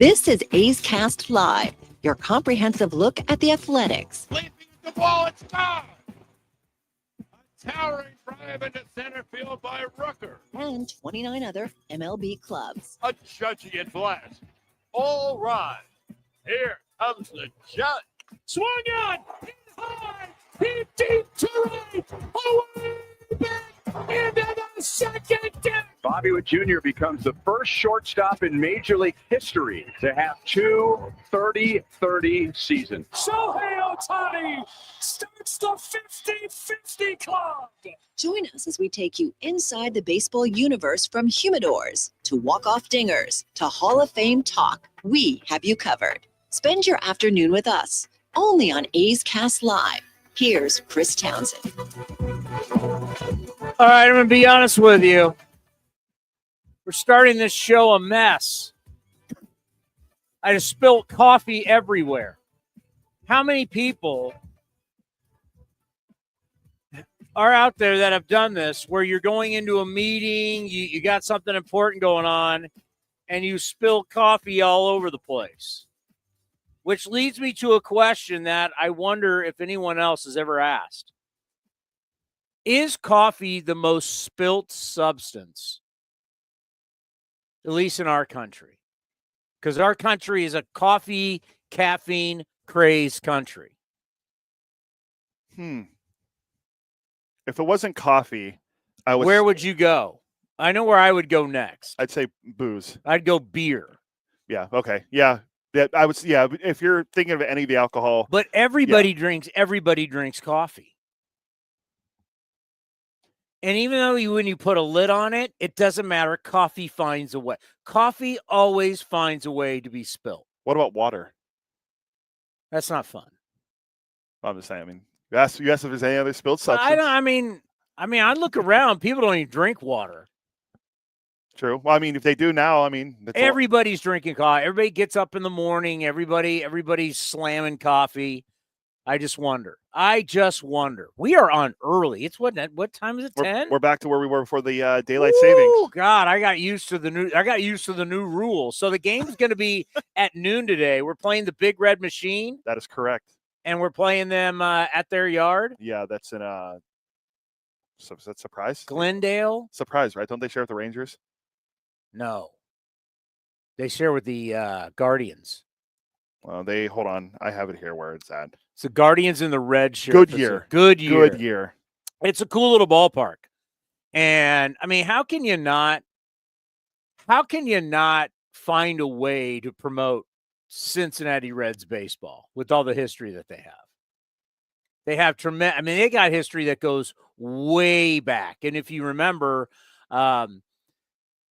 This is A's Cast Live, your comprehensive look at the Athletics. Leaping the ball, it's gone. A towering drive into center field by Rooker. And 29 other MLB clubs. A judgy at blast. All rise. Here comes the judge. Swung on. Hit high. Hit deep to right. Away back into the second deck. Bobby Witt Jr. becomes the first shortstop in Major League history to have two 30-30 seasons. Shohei Ohtani starts the 50-50 club. Join us as we take you inside the baseball universe, from humidors to walk-off dingers to Hall of Fame talk. We have you covered. Spend your afternoon with us, only on A's Cast Live. Here's Chris Townsend. All right, I'm going to be honest with you. We're starting this show a mess. I just spilled coffee everywhere. How many people are out there that have done this, where you're going into a meeting, you got something important going on, and you spill coffee all over the place? Which leads me to a question that I wonder if anyone else has ever asked. Is coffee the most spilt substance, at least in our country? Because our country is a coffee, caffeine crazed country. If it wasn't coffee, where would you go? I know where I would go next. I'd say booze. I'd go beer. Yeah. Okay. Yeah. I would. Yeah. If you're thinking of any of the alcohol, but everybody drinks coffee. And even though when you put a lid on it, it doesn't matter. Coffee finds a way. Coffee always finds a way to be spilt. What about water? That's not fun. I'm just saying. I mean, you asked if there's any other spilled substance. I mean, I look around. People don't even drink water. True. Well, I mean, if they do now, I mean, everybody's drinking coffee. Everybody gets up in the morning. Everybody's slamming coffee. I just wonder. We are on early. It's what time is it? 10? We're back to where we were before the daylight savings. Oh God, I got used to the new rule. So the game's going to be at noon today. We're playing the Big Red Machine. That is correct. And we're playing them at their yard. Yeah, that's in so is that Surprise? Glendale. Surprise, right? Don't they share with the Rangers? No. They share with the Guardians. Well, hold on. I have it here where it's at. It's the Guardians and the Red shirt. Good year. It's a cool little ballpark. And I mean, how can you not find a way to promote Cincinnati Reds baseball with all the history that they have? They have tremendous. I mean, they got history that goes way back. And if you remember,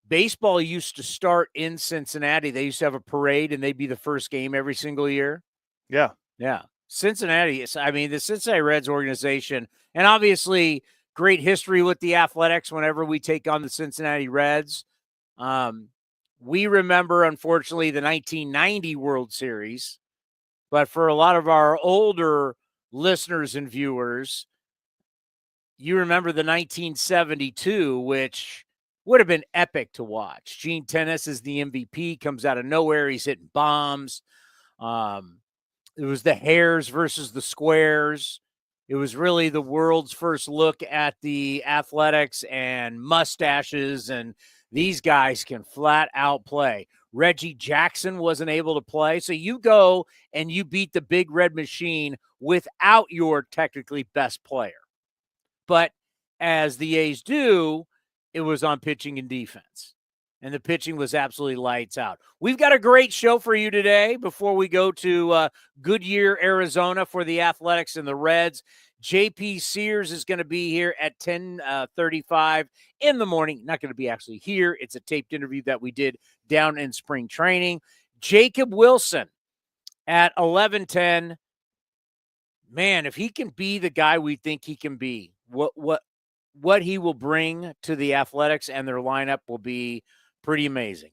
baseball used to start in Cincinnati. They used to have a parade, and they'd be the first game every single year. Yeah. Yeah. Cincinnati, the Cincinnati Reds organization, and obviously great history with the Athletics whenever we take on the Cincinnati Reds. We remember, unfortunately, the 1990 World Series, but for a lot of our older listeners and viewers, you remember the 1972, which would have been epic to watch. Gene Tennis is the MVP, comes out of nowhere. He's hitting bombs. It was the Hares versus the Squares. It was really the world's first look at the Athletics and mustaches, and these guys can flat out play. Reggie Jackson wasn't able to play, so you go and you beat the Big Red Machine without your technically best player. But as the A's do, it was on pitching and defense. And the pitching was absolutely lights out. We've got a great show for you today before we go to Goodyear, Arizona for the Athletics and the Reds. JP Sears is going to be here at 10:35 in the morning. Not going to be actually here. It's a taped interview that we did down in spring training. Jacob Wilson at 11:10. Man, if he can be the guy we think he can be, what he will bring to the Athletics and their lineup will be pretty amazing,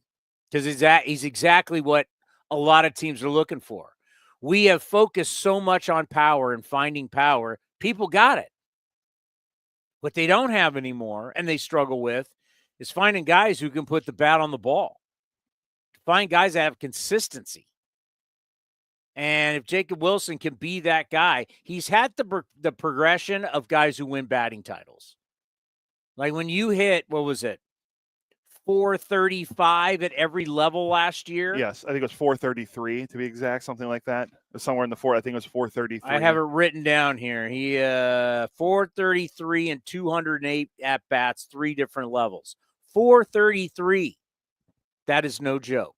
because he's exactly what a lot of teams are looking for. We have focused so much on power and finding power. People got it. What they don't have anymore, and they struggle with, is finding guys who can put the bat on the ball. Find guys that have consistency. And if Jacob Wilson can be that guy, he's had the progression of guys who win batting titles. Like when you hit, what was it, 435 at every level last year? Yes, I think it was 433 to be exact, something like that. Somewhere in the four, I think it was 433. I have it written down here. He 433 and 208 at bats, 3 different levels. 433. That is no joke.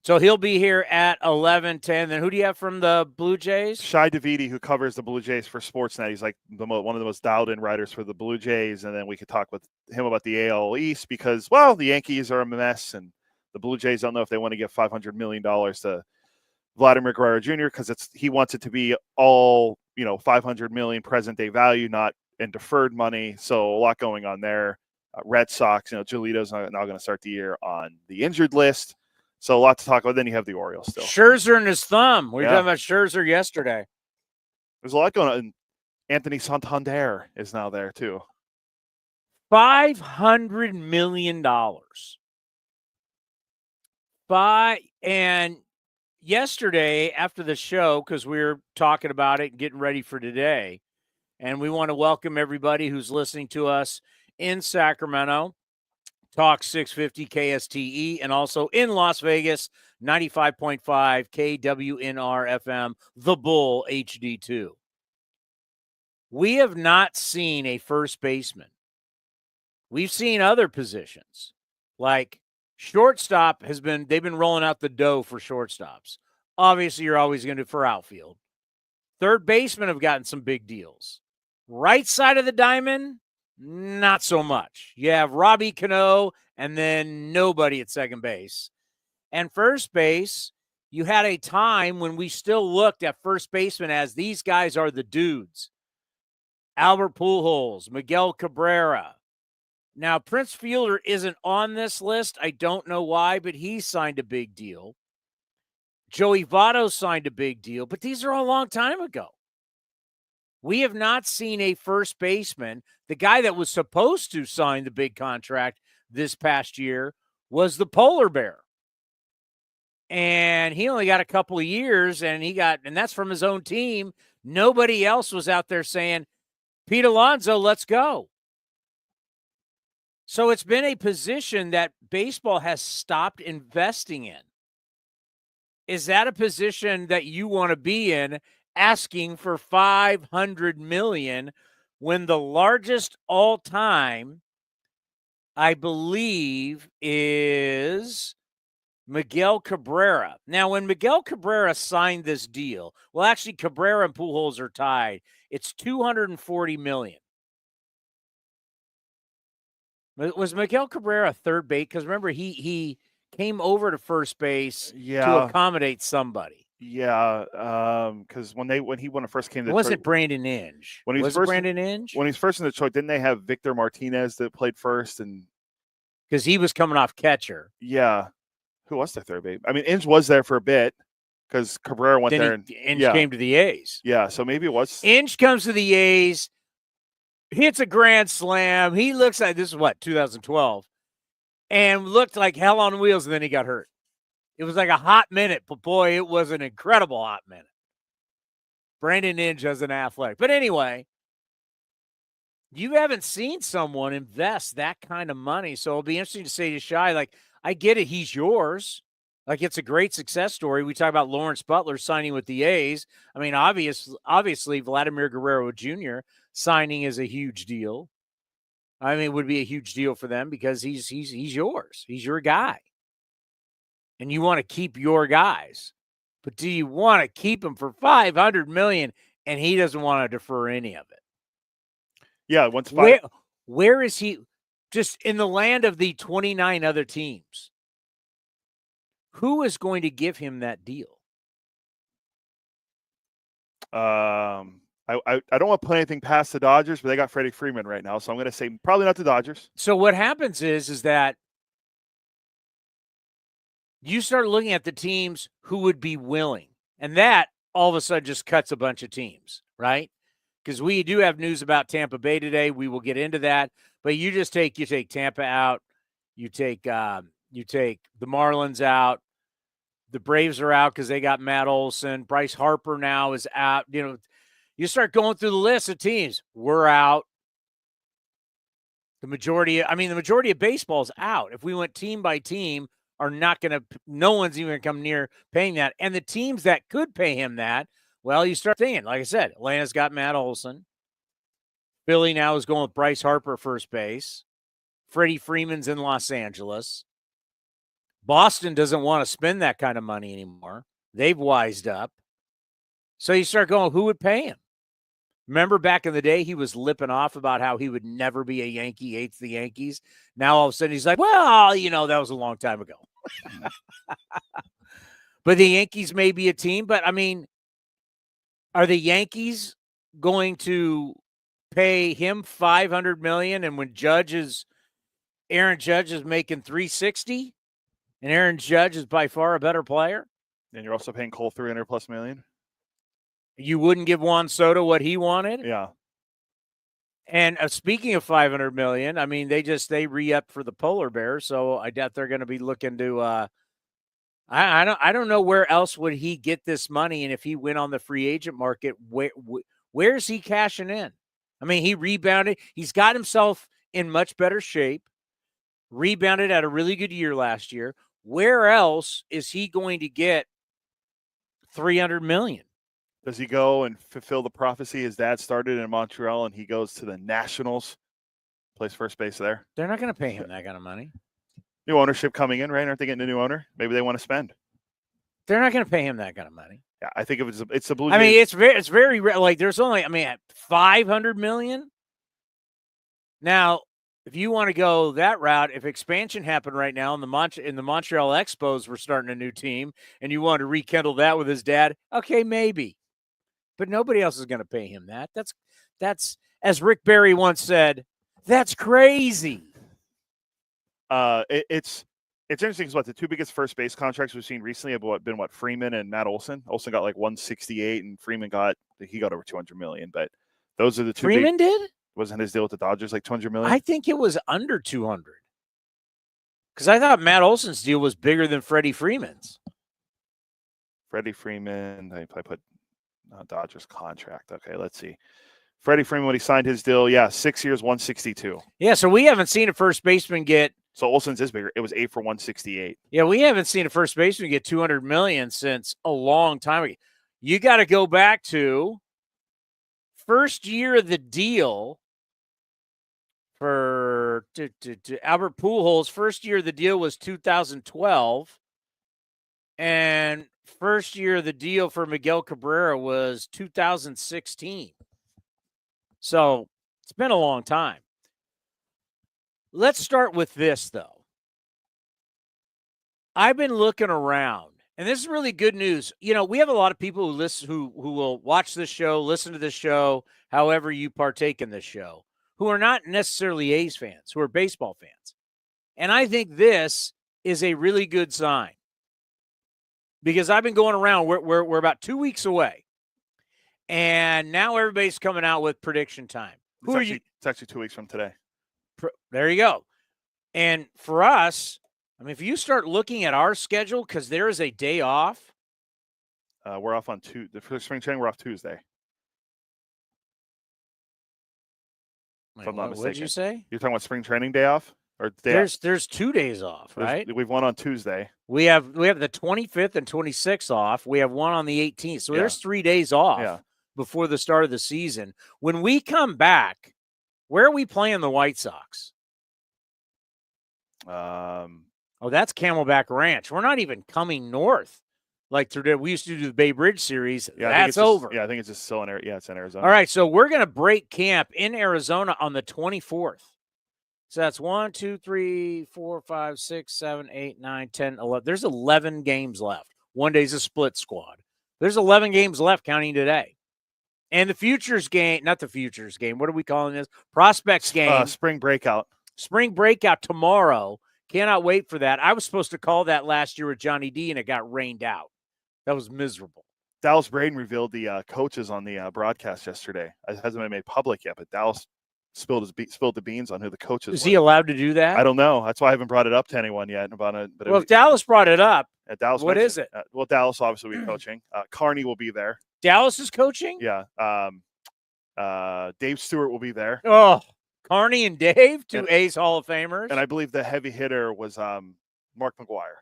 So he'll be here at 11:10. Then who do you have from the Blue Jays? Shi Davidi, who covers the Blue Jays for Sportsnet. He's like one of the most dialed-in writers for the Blue Jays. And then we could talk with him about the AL East because, well, the Yankees are a mess, and the Blue Jays don't know if they want to give $500 million to Vladimir Guerrero Jr. because he wants it to be all, $500 million present-day value, not in deferred money. So a lot going on there. Red Sox, Giolito's now going to start the year on the injured list. So a lot to talk about. Then you have the Orioles still. Scherzer and his thumb. We were talking about Scherzer yesterday. There's a lot going on. Anthony Santander is now there too. $500 million. And yesterday after the show, because we were talking about it and getting ready for today, and we want to welcome everybody who's listening to us in Sacramento, Talk 650 KSTE, and also in Las Vegas, 95.5 KWNR FM, The Bull HD2. We have not seen a first baseman. We've seen other positions. Like shortstop they've been rolling out the dough for shortstops. Obviously, you're always going to do for outfield. Third basemen have gotten some big deals. Right side of the diamond, not so much. You have Robbie Cano and then nobody at second base. And first base, you had a time when we still looked at first baseman as these guys are the dudes. Albert Pujols, Miguel Cabrera. Now, Prince Fielder isn't on this list. I don't know why, but he signed a big deal. Joey Votto signed a big deal, but these are all a long time ago. We have not seen a first baseman. The guy that was supposed to sign the big contract this past year was the polar bear. And he only got a couple of years, and that's from his own team. Nobody else was out there saying, Pete Alonso, let's go. So it's been a position that baseball has stopped investing in. Is that a position that you want to be in, asking for $500 million when the largest all time, I believe, is Miguel Cabrera? Now, when Miguel Cabrera signed this deal, well, actually, Cabrera and Pujols are tied. It's $240 million. Was Miguel Cabrera third base? Because remember, he came over to first base to accommodate somebody. Yeah, because when he first came to was Detroit, it Brandon Inge? Was it Brandon Inge? When he's first in Detroit, didn't they have Victor Martinez that played first? And because he was coming off catcher. Yeah. Who was their third base? I mean, Inge was there for a bit because Cabrera went there. Inge came to the A's. Yeah, so maybe it was. Inge comes to the A's, hits a grand slam. He looks like, this is 2012, and looked like hell on wheels, and then he got hurt. It was like a hot minute, but boy, it was an incredible hot minute. Brandon Inge as an athletic. But anyway, you haven't seen someone invest that kind of money, so it'll be interesting to say to Shi, like, I get it, he's yours. Like, it's a great success story. We talk about Lawrence Butler signing with the A's. I mean, obviously, Vladimir Guerrero Jr. signing is a huge deal. I mean, it would be a huge deal for them because he's yours. He's your guy. And you want to keep your guys. But do you want to keep him for $500 million and he doesn't want to defer any of it? Yeah, where is he? Just in the land of the 29 other teams. Who is going to give him that deal? I don't want to put anything past the Dodgers, but they got Freddie Freeman right now, so I'm going to say probably not the Dodgers. So what happens is that you start looking at the teams who would be willing, and that all of a sudden just cuts a bunch of teams, right? Because we do have news about Tampa Bay today. We will get into that, but you take Tampa out. You take the Marlins out. The Braves are out because they got Matt Olson. Bryce Harper now is out. You start going through the list of teams. We're out. The majority of baseball is out. If we went team by team, no one's even going to come near paying that. And the teams that could pay him that, well, you start thinking, like I said, Atlanta's got Matt Olson. Philly now is going with Bryce Harper first base. Freddie Freeman's in Los Angeles. Boston doesn't want to spend that kind of money anymore. They've wised up. So you start going, who would pay him? Remember back in the day, he was lipping off about how he would never be a Yankee, hates the Yankees. Now all of a sudden he's like, well, that was a long time ago. But the Yankees may be a team. But, are the Yankees going to pay him $500 million, and when Aaron Judge is making $360, and Aaron Judge is by far a better player? And you're also paying Cole $300+ million. You wouldn't give Juan Soto what he wanted? Yeah. And speaking of $500 million, they re-upped for the polar bear, so I doubt they're going to be looking to. I don't know where else would he get this money, and if he went on the free agent market, where's he cashing in? He rebounded. He's got himself in much better shape. Rebounded at a really good year last year. Where else is he going to get $300 million? Does he go and fulfill the prophecy his dad started in Montreal, and he goes to the Nationals, plays first base there? They're not going to pay him that kind of money. New ownership coming in, right? Aren't they getting a new owner? Maybe they want to spend. They're not going to pay him that kind of money. Yeah, I think it's the Blue Jays. It's very like there's only $500 million. Now, if you want to go that route, if expansion happened right now in the Montreal Expos were starting a new team, and you want to rekindle that with his dad, okay, maybe. But nobody else is going to pay him that. That's as Rick Barry once said, that's crazy. It's interesting because the two biggest first base contracts we've seen recently have been Freeman and Matt Olson. Olson got like 168, and Freeman got over $200 million. But those are the two. Freeman did? Wasn't his deal with the Dodgers like $200 million? I think it was under 200. Because I thought Matt Olson's deal was bigger than Freddie Freeman's. Freddie Freeman, I put Dodgers contract. Okay, let's see. Freddie Freeman, when he signed his deal, 6 years, 162. Yeah, so we haven't seen a first baseman get. So Olson's is bigger. It was 8 for 168. Yeah, we haven't seen a first baseman get $200 million since a long time ago. You got to go back to first year of the deal for Albert Pujols. First year of the deal was 2012, and first year of the deal for Miguel Cabrera was 2016. So it's been a long time. Let's start with this, though. I've been looking around, and this is really good news. We have a lot of people who will watch this show, listen to this show, however you partake in this show, who are not necessarily A's fans, who are baseball fans. And I think this is a really good sign. Because I've been going around, we're about 2 weeks away. And now everybody's coming out with prediction time. It's actually 2 weeks from today. There you go. And for us, if you start looking at our schedule, because there is a day off. We're off on Tuesday. For spring training, we're off Tuesday. If I'm not mistaken. What did you say? You're talking about spring training day off? Or there's 2 days off, right? We've one on Tuesday. We have the 25th and 26th off. We have one on the 18th. So there's 3 days off before the start of the season. When we come back, where are we playing the White Sox? That's Camelback Ranch. We're not even coming north like we used to do the Bay Bridge series. Yeah, that's over. I think it's just still in Arizona. Yeah, it's in Arizona. All right, so we're going to break camp in Arizona on the 24th. So that's 1, 2, 3, 4, 5, 6, 7, 8, 9, 10, 11. There's 11 games left. One day's a split squad. There's 11 games left counting today. And the futures game, not the futures game. What are we calling this? Prospects game. Spring breakout. Spring breakout tomorrow. Cannot wait for that. I was supposed to call that last year with Johnny D, and it got rained out. That was miserable. Dallas Braden revealed the coaches on the broadcast yesterday. It hasn't been made public yet, but Dallas spilled the beans on who the coaches Is were. he allowed to do that? I don't know. That's why I haven't brought it up to anyone yet about it. But Well, if Dallas brought it up, Dallas what is it? Well, Dallas obviously will be coaching. Carney will be there. Dallas is coaching? Yeah. Dave Stewart will be there. Oh, Carney and Dave, two A's Hall of Famers. And I believe the heavy hitter was Mark McGuire.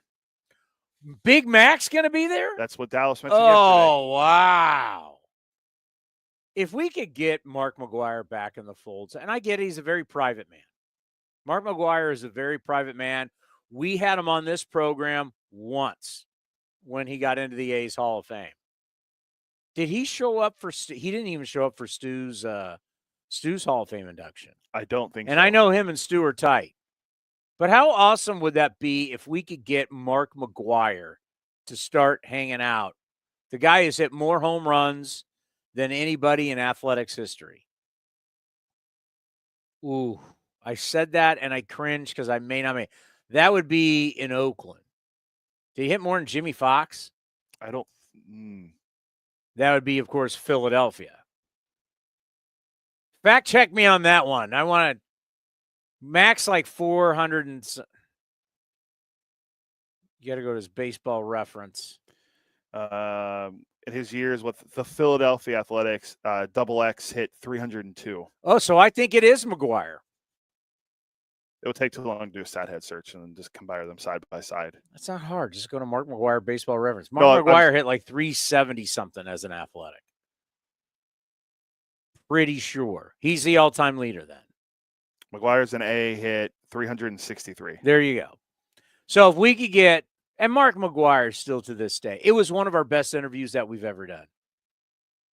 Big Mac's going to be there? That's what Dallas mentioned yesterday. Oh, wow. If we could get Mark McGuire back in the folds, and I get it, he's a very private man. Mark McGuire is a very private man. We had him on this program once when he got into the A's Hall of Fame. Did he show up for he didn't even show up for Stu's Hall of Fame induction. I don't think and so. I know him and Stu are tight. But how awesome would that be if we could get Mark McGuire to start hanging out? The guy has hit more home runs than anybody in athletics history. Ooh, I said that and I cringed because I may not make. That would be in Oakland. Did he hit more than Jimmy Fox? I don't. That would be, of course, Philadelphia. Fact check me on that one. I want to max like 400 and. You got to go to his baseball reference. In his years with the Philadelphia Athletics, Double X hit 302. Oh, so I think it is McGuire. It would take too long to do a stat head search and just compare them side by side. That's not hard. Just go to Mark McGuire baseball reference. Mark McGuire hit like 370 something as an athletic. Pretty sure. He's the all-time leader then. McGuire's an A, hit 363. There you go. So if we could get, and Mark McGuire still to this day, it was one of our best interviews that we've ever done.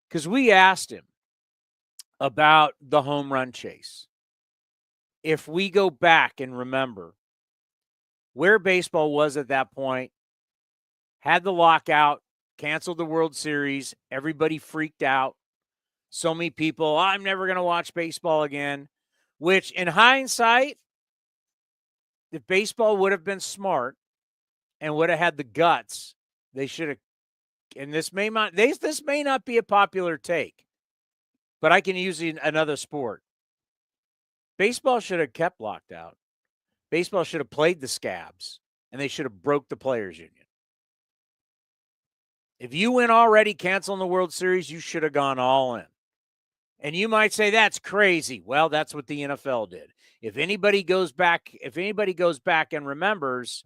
Because we asked him about the home run chase. If we go back and remember where baseball was at that point, had the lockout, canceled the World Series, everybody freaked out. So many people, I'm never going to watch baseball again, which in hindsight, if baseball would have been smart and would have had the guts, they should have, and this may not be a popular take, but I can use another sport. Baseball should have kept locked out. Baseball should have played the scabs, and they should have broke the players' union. If you went already canceling the World Series, you should have gone all in. And you might say that's crazy. Well, that's what the NFL did. If anybody goes back and remembers,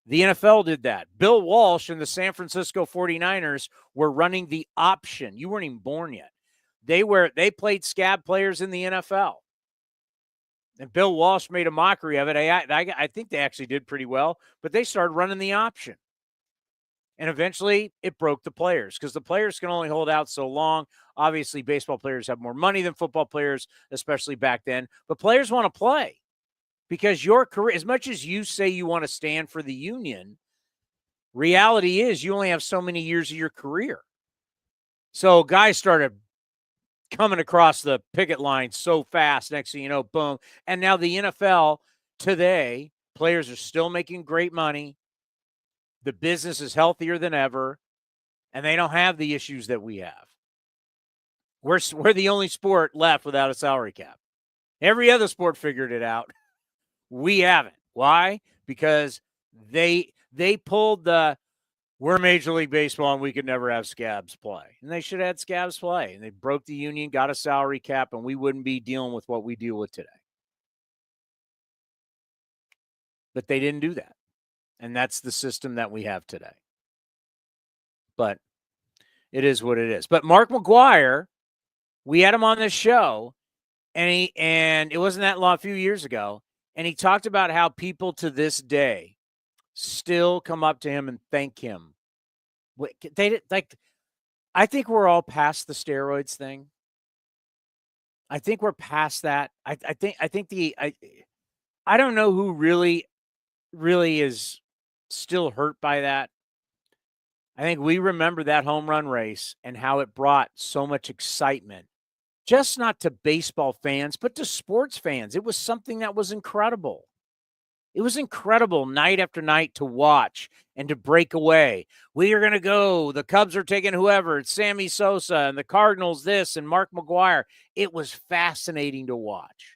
the NFL did that. Bill Walsh and the San Francisco 49ers were running the option. You weren't even born yet. They played scab players in the NFL. And Bill Walsh made a mockery of it. I think they actually did pretty well, but they started running the option. And eventually it broke the players because the players can only hold out so long. Obviously, baseball players have more money than football players, especially back then. But players want to play because your career, as much as you say you want to stand for the union, reality is you only have so many years of your career. So guys started coming across the picket line so fast. Next thing you know, boom. And now the NFL today, players are still making great money. The business is healthier than ever, and they don't have the issues that we have. We're the only sport left without a salary cap. Every other sport figured it out. We haven't. Why? Because they pulled we're Major League Baseball and we could never have scabs play. And they should have had scabs play. And they broke the union, got a salary cap, and we wouldn't be dealing with what we deal with today. But they didn't do that. And that's the system that we have today. But it is what it is. But Mark McGuire, we had him on this show, and it wasn't that long, a few years ago, and he talked about how people to this day still come up to him and thank him. I think we're all past the steroids thing. I think we're past that. I don't know who really is still hurt by that. I think we remember that home run race and how it brought so much excitement, just not to baseball fans, but to sports fans. It was something that was incredible. It was incredible night after night to watch and to break away. We are going to go. The Cubs are taking whoever. It's Sammy Sosa and the Cardinals this and Mark McGwire. It was fascinating to watch.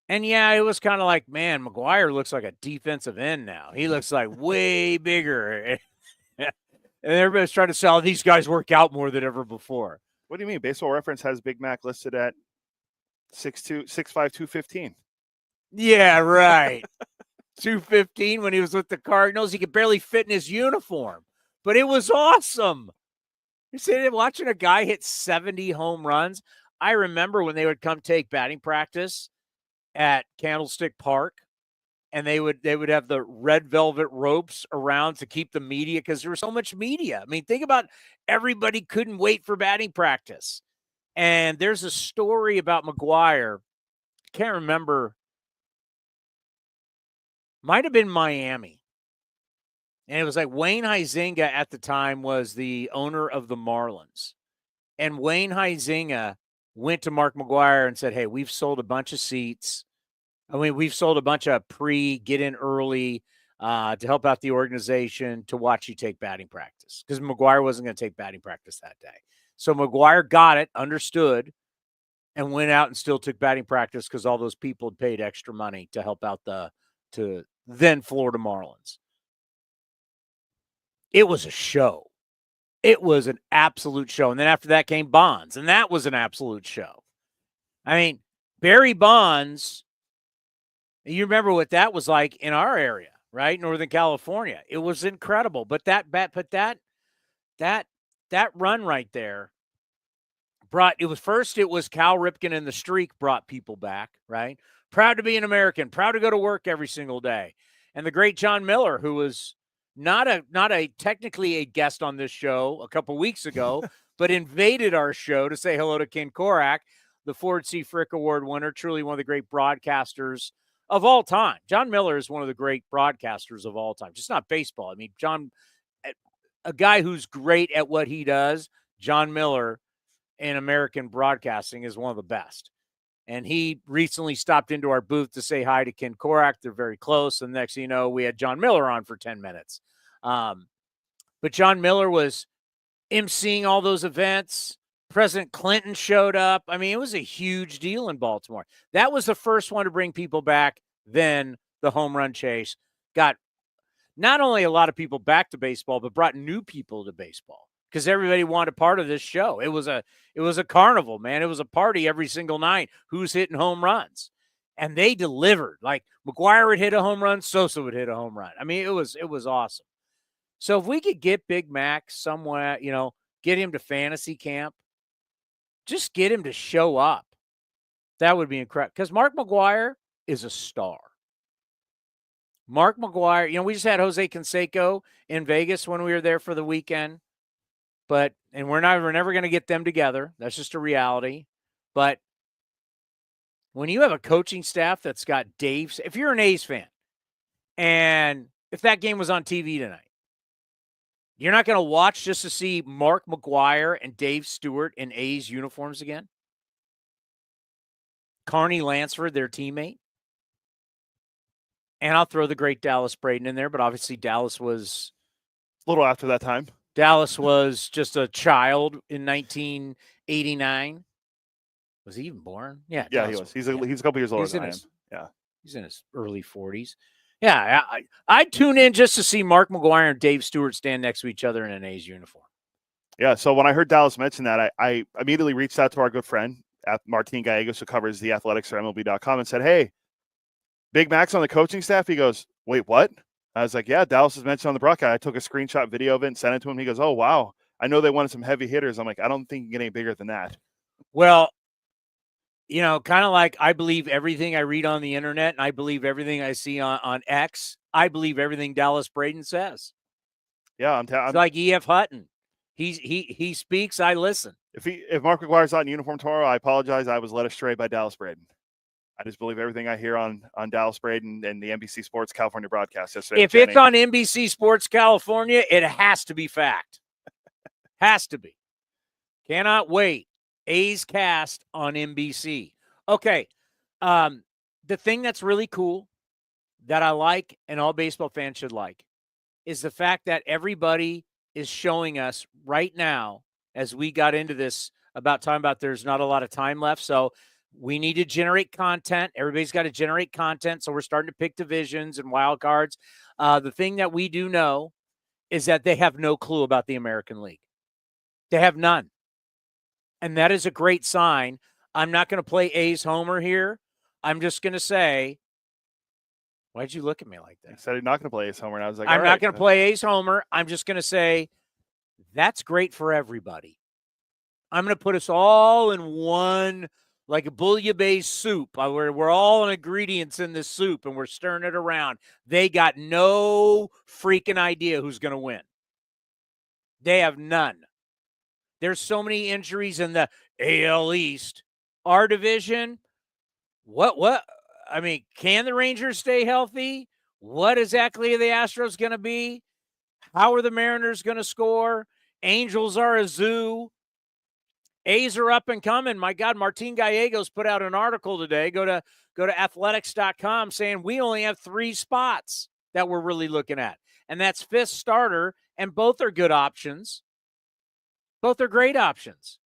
And yeah, it was kind of like, man, McGwire looks like a defensive end now. He looks like way bigger. And everybody's trying to sell these guys work out more than ever before. What do you mean? Baseball Reference has Big Mac listed at 6'2", 6'5", 215. Yeah, right. 215 when he was with the Cardinals. He could barely fit in his uniform, but it was awesome. You see, watching a guy hit 70 home runs. I remember when they would come take batting practice at Candlestick Park, and they would have the red velvet ropes around to keep the media, because there was so much media. I mean, think about everybody couldn't wait for batting practice. And there's a story about McGwire. I can't remember. Might have been Miami. And it was like Wayne Huizenga at the time was the owner of the Marlins. And Wayne Huizenga went to Mark McGwire and said, hey, we've sold a bunch of seats. I mean, we've sold a bunch of get in early to help out the organization to watch you take batting practice, because McGwire wasn't going to take batting practice that day. So McGwire got it, understood, and went out and still took batting practice because all those people had paid extra money to help out to then Florida Marlins. It was a show. It was an absolute show. And then after that came Bonds, and that was an absolute show. I mean, Barry Bonds, you remember what that was like in our area, right? Northern California. It was incredible. But that run right there it was Cal Ripken and the streak brought people back, right? Proud to be an American, proud to go to work every single day. And the great John Miller, who was not a technically a guest on this show a couple weeks ago, but invaded our show to say hello to Ken Korak, the Ford C. Frick Award winner, truly one of the great broadcasters of all time. John Miller is one of the great broadcasters of all time, just not baseball. I mean, John, a guy who's great at what he does, John Miller in American broadcasting is one of the best. And he recently stopped into our booth to say hi to Ken Korak. They're very close. And next thing you know, we had John Miller on for 10 minutes. But John Miller was emceeing all those events. President Clinton showed up. I mean, it was a huge deal in Baltimore. That was the first one to bring people back. Then the home run chase got not only a lot of people back to baseball, but brought new people to baseball, because everybody wanted part of this show. It was a carnival, man. It was a party every single night. Who's hitting home runs? And they delivered. Like McGwire would hit a home run, Sosa would hit a home run. I mean, it was awesome. So if we could get Big Mac somewhere, get him to fantasy camp, just get him to show up, that would be incredible. Because Mark McGwire is a star. Mark McGwire, we just had Jose Canseco in Vegas when we were there for the weekend. And we're never going to get them together. That's just a reality. But when you have a coaching staff that's got Dave, if you're an A's fan, and if that game was on TV tonight, you're not going to watch just to see Mark McGwire and Dave Stewart in A's uniforms again? Carney Lansford, their teammate. And I'll throw the great Dallas Braden in there, but obviously Dallas was A little after that time. Dallas was just a child in 1989. Was he even born? Yeah. Yeah, Dallas he was. He's a couple years older than I am. Yeah. He's in his early 40s. Yeah, I'd tune in just to see Mark McGwire and Dave Stewart stand next to each other in an A's uniform. Yeah, so when I heard Dallas mention that, I immediately reached out to our good friend, Martin Gallegos, who covers the Athletics for MLB.com, and said, hey, Big Mac's on the coaching staff? He goes, wait, what? I was like, yeah, Dallas is mentioned on the broadcast. I took a screenshot video of it and sent it to him. He goes, oh, wow. I know they wanted some heavy hitters. I'm like, I don't think you can get any bigger than that. Well, kind of like I believe everything I read on the internet, and I believe everything I see on X. I believe everything Dallas Braden says. Yeah, it's like E.F. Hutton. He speaks, I listen. If Mark McGwire's not in uniform tomorrow, I apologize. I was led astray by Dallas Braden. I just believe everything I hear on Dallas Braden and the NBC Sports California broadcast yesterday. If it's on NBC Sports California, it has to be fact. Has to be. Cannot wait. A's Cast on NBC. Okay. the thing that's really cool that I like and all baseball fans should like is the fact that everybody is showing us right now, as we got into this about talking about there's not a lot of time left. So we need to generate content. Everybody's got to generate content. So we're starting to pick divisions and wild cards. The thing that we do know is that they have no clue about the American League. They have none. And that is a great sign. I'm not going to play A's Homer here. I'm just going to say, why'd you look at me like that? He said he's not going to play Ace Homer, and I was like, I'm not going to play A's Homer. I'm just going to say, that's great for everybody. I'm going to put us all in one, like a bouillabaisse soup. We're all ingredients in this soup, and we're stirring it around. They got no freaking idea who's going to win. They have none. There's so many injuries in the AL East. Our division, what? I mean, can the Rangers stay healthy? What exactly are the Astros going to be? How are the Mariners going to score? Angels are a zoo. A's are up and coming. My God, Martin Gallegos put out an article today. Go to athletics.com saying we only have 3 spots that we're really looking at. And that's 5th starter, and both are good options. Both are great options.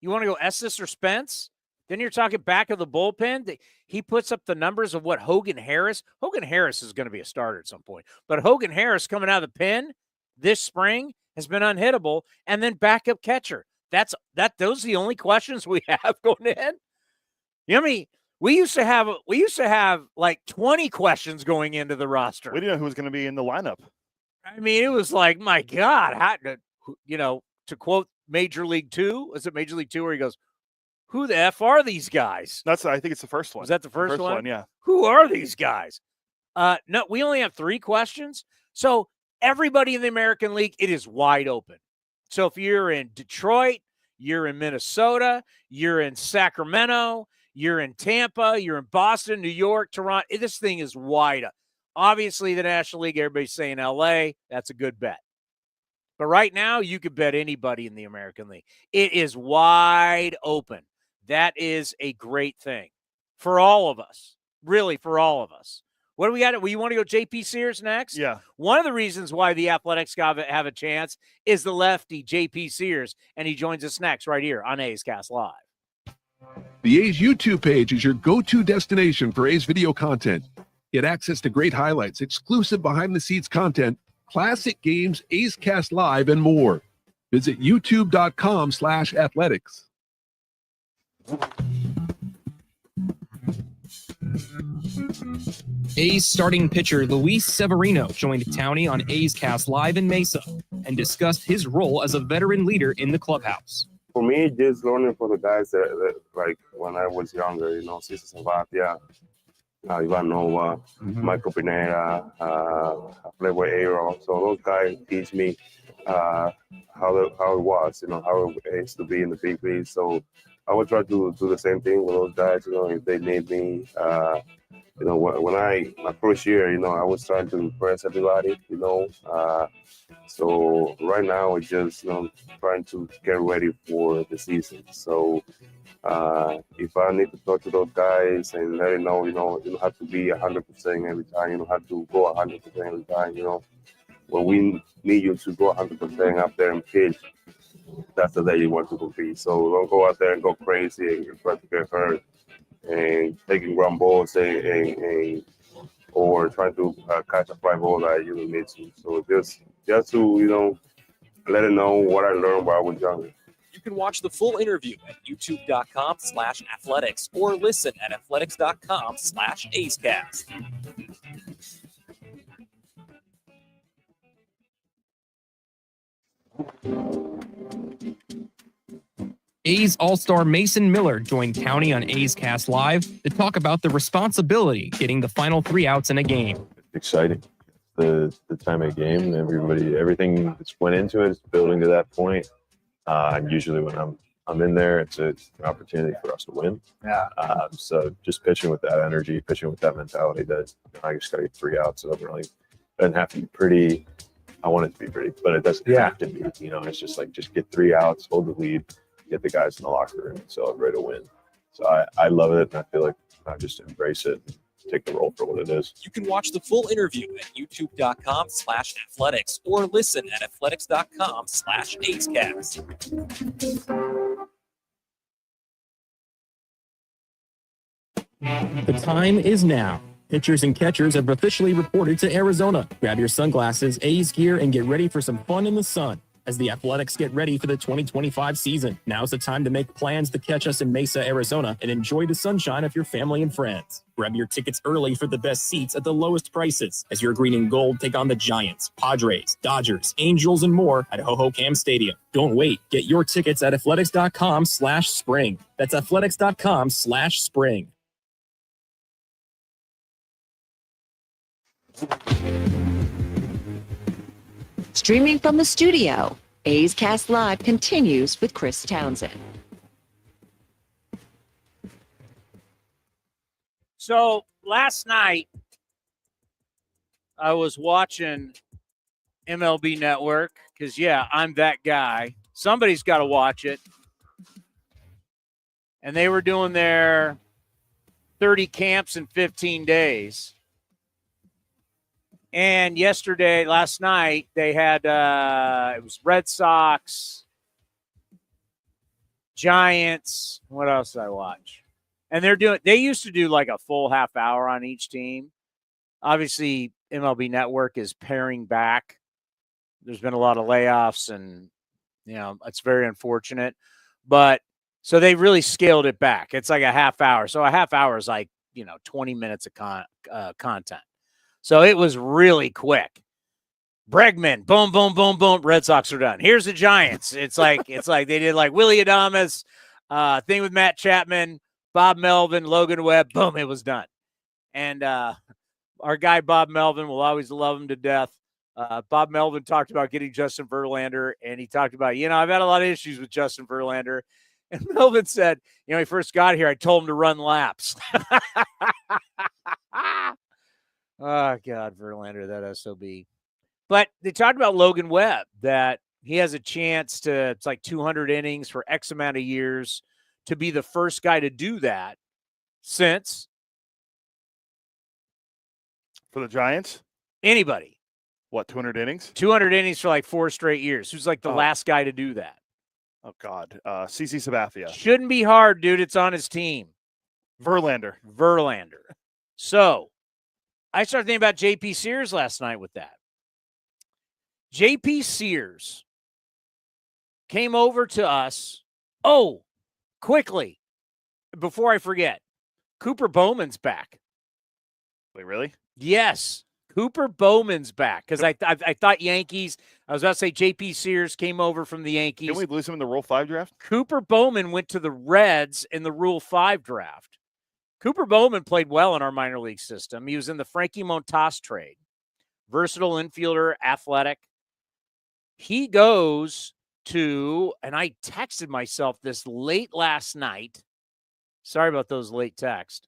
You want to go Estes or Spence? Then you're talking back of the bullpen. He puts up the numbers of what Hogan Harris is going to be a starter at some point. But Hogan Harris coming out of the pen this spring has been unhittable, and then backup catcher. Those are the only questions we have going in. You know what I mean? We used to have like 20 questions going into the roster. We didn't know who was going to be in the lineup. I mean, it was like, my God, to quote Major League 2, is it Major League 2 where he goes, who the F are these guys? I think it's the first one. Was that the first one? Yeah. Who are these guys? No, we only have 3 questions. So everybody in the American League, it is wide open. So if you're in Detroit, you're in Minnesota, you're in Sacramento, you're in Tampa, you're in Boston, New York, Toronto, this thing is wide up. Obviously, the National League, everybody's saying LA, that's a good bet. But right now, you could bet anybody in the American League. It is wide open. That is a great thing for all of us, really for all of us. What do we got? Well, you want to go JP Sears next? Yeah. One of the reasons why the Athletics have a chance is the lefty JP Sears, and he joins us next right here on A's Cast Live. The A's YouTube page is your go-to destination for A's video content. Get access to great highlights, exclusive behind-the-scenes content, classic games, A's Cast Live, and more. Visit youtube.com/athletics. A's starting pitcher Luis Severino joined Towny on A's Cast Live in Mesa and discussed his role as a veteran leader in the clubhouse. For me, just learning for the guys that like when I was younger, Cesar Sabathia, Ivan Nova, Michael Pineda, I played with Aero. So those guys teach me how it was, how it is to be in the big leagues. So I would try to do the same thing with those guys, if they need me. When my first year, I was trying to impress everybody, so right now it's just, trying to get ready for the season. So if I need to talk to those guys and let them know, you don't have to be 100% every time. You don't have to go 100% every time, When we need you to go 100% out there and pitch, that's the day you want to compete. So don't go out there and go crazy and try to get hurt and taking ground balls or trying to catch a fly ball that you don't need to. So just to, let them know what I learned while I was younger. You can watch the full interview at youtube.com/athletics or listen at athletics.com/AceCast. A's All-Star Mason Miller joined Towny on A's Cast Live to talk about the responsibility getting the final 3 outs in a game. Exciting. The time of game, everything that's went into it is building to that point. And usually when I'm in there, it's an opportunity for us to win. Yeah. So just pitching with that energy, pitching with that mentality that I just got to get 3 outs. It doesn't have to be pretty. I want it to be pretty, but it doesn't have to be. It's just like just get 3 outs, hold the lead, get the guys in the locker room and celebrate a win. So I love it, and I feel like I just embrace it and take the role for what it is. You can watch the full interview at youtube.com/athletics or listen at athletics.com/acecast. The time is now. Pitchers and catchers have officially reported to Arizona. Grab your sunglasses, A's gear, and get ready for some fun in the sun as the Athletics get ready for the 2025 season. Now's the time to make plans to catch us in Mesa, Arizona, and enjoy the sunshine of your family and friends. Grab your tickets early for the best seats at the lowest prices as your green and gold take on the Giants, Padres, Dodgers, Angels, and more at Ho-Ho-Cam Stadium. Don't wait. Get your tickets at athletics.com/spring. That's athletics.com/spring. Streaming from the studio, A's Cast Live continues with Chris Townsend. So last night, I was watching MLB Network because, yeah, I'm that guy. Somebody's got to watch it. And they were doing their 30 camps in 15 days. And last night, they had, it was Red Sox, Giants. What else did I watch? And they used to do like a full half hour on each team. Obviously, MLB Network is paring back. There's been a lot of layoffs and, it's very unfortunate. But so they really scaled it back. It's like a half hour. So a half hour is like, 20 minutes of content. So it was really quick. Bregman, boom, boom, boom, boom. Red Sox are done. Here's the Giants. It's like they did like Willie Adames, thing with Matt Chapman, Bob Melvin, Logan Webb. Boom, it was done. And our guy Bob Melvin, will always love him to death. Bob Melvin talked about getting Justin Verlander, and he talked about, I've had a lot of issues with Justin Verlander. And Melvin said, when he first got here, I told him to run laps. Oh, God, Verlander, that SOB. But they talked about Logan Webb, that he has a chance it's like 200 innings for X amount of years, to be the first guy to do that since. For the Giants? Anybody. What, 200 innings? 200 innings for like 4 straight years. Who's like the last guy to do that? Oh, God. CC Sabathia. Shouldn't be hard, dude. It's on his team. Verlander. So, I started thinking about J.P. Sears last night with that. J.P. Sears came over to us. Oh, quickly, before I forget, Cooper Bowman's back. Wait, really? Yes, Cooper Bowman's back. Because I thought Yankees, I was about to say J.P. Sears came over from the Yankees. Didn't we lose him in the Rule 5 draft? Cooper Bowman went to the Reds in the Rule 5 draft. Cooper Bowman played well in our minor league system. He was in the Frankie Montas trade. Versatile infielder, athletic. He goes to, and I texted myself this late last night. Sorry about those late texts.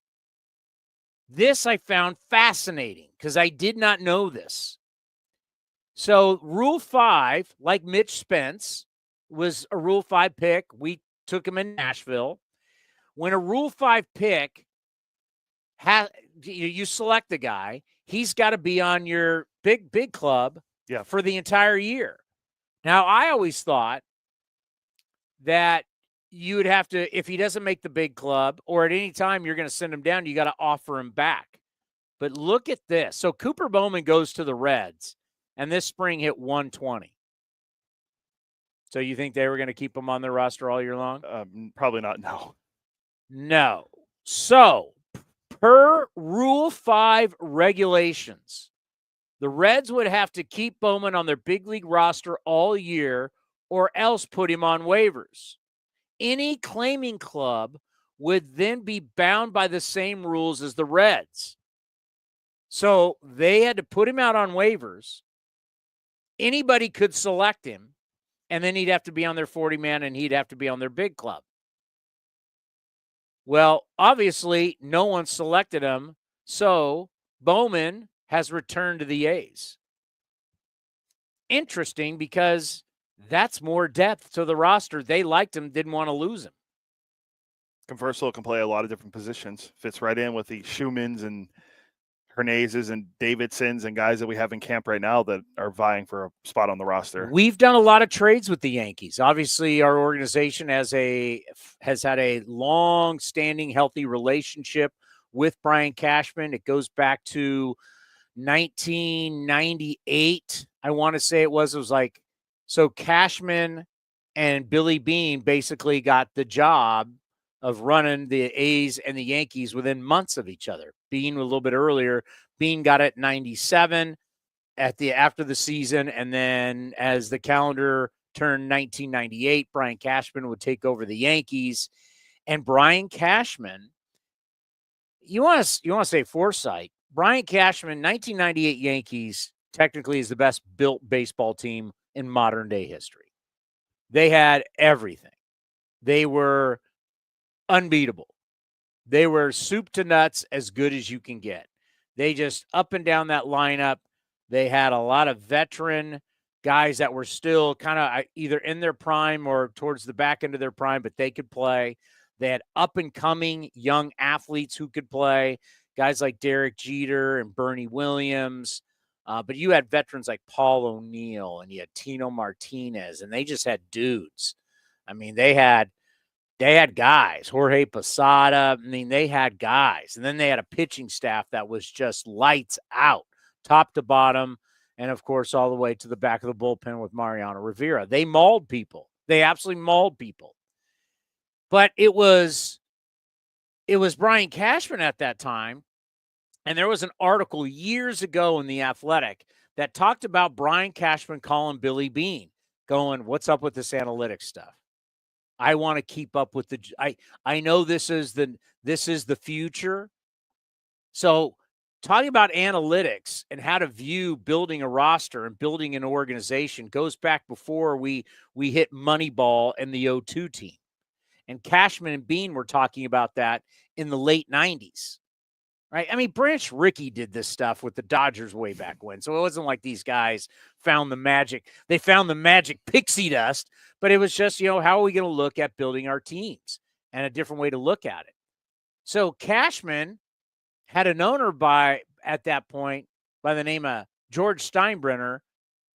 This I found fascinating because I did not know this. So Rule 5, like Mitch Spence, was a Rule 5 pick. We took him in Nashville. When a Rule 5 pick, you select the guy, he's got to be on your big club for the entire year. Now, I always thought that you would have to, if he doesn't make the big club or at any time you're going to send him down, you got to offer him back. But look at this. So Cooper Bowman goes to the Reds, and this spring hit 120. So you think they were going to keep him on their roster all year long? Probably not, no. No. So, per Rule 5 regulations, the Reds would have to keep Bowman on their big league roster all year or else put him on waivers. Any claiming club would then be bound by the same rules as the Reds. So they had to put him out on waivers. Anybody could select him, and then he'd have to be on their 40-man, and he'd have to be on their big club. Well, obviously, no one selected him, so Bowman has returned to the A's. Interesting, because that's more depth to the roster. They liked him, didn't want to lose him. Converso can play a lot of different positions. Fits right in with the Schumans and Hernandezes and Davidsons and guys that we have in camp right now that are vying for a spot on the roster. We've done a lot of trades with the Yankees. Obviously, our organization has had a long-standing, healthy relationship with Brian Cashman. It goes back to 1998. I want to say it was like, so Cashman and Billy Beane basically got the job of running the A's and the Yankees within months of each other. Beane a little bit earlier. Beane got it in 97 after the season, and then as the calendar turned 1998, Brian Cashman would take over the Yankees. And Brian Cashman, you want to say foresight. Brian Cashman, 1998 Yankees, technically is the best built baseball team in modern day history. They had everything. They were unbeatable. They were soup to nuts, as good as you can get. They just up and down that lineup. They had a lot of veteran guys that were still kind of either in their prime or towards the back end of their prime, but they could play. They had up and coming young athletes who could play, guys like Derek Jeter and Bernie Williams. But you had veterans like Paul O'Neill and you had Tino Martinez, and they just had dudes. I mean, they had guys, Jorge Posada. I mean, they had guys. And then they had a pitching staff that was just lights out, top to bottom, and, of course, all the way to the back of the bullpen with Mariano Rivera. They mauled people. They absolutely mauled people. But it was Brian Cashman at that time, and there was an article years ago in The Athletic that talked about Brian Cashman calling Billy Beane, going, what's up with this analytics stuff? I want to keep up with I know this is the future. So talking about analytics and how to view building a roster and building an organization goes back before we hit Moneyball and the 0-2 team. And Cashman and Beane were talking about that in the late 90s. Right? I mean, Branch Rickey did this stuff with the Dodgers way back when. So it wasn't like these guys found the magic. They found the magic pixie dust, but it was just, how are we going to look at building our teams and a different way to look at it? So Cashman had an owner at that point by the name of George Steinbrenner,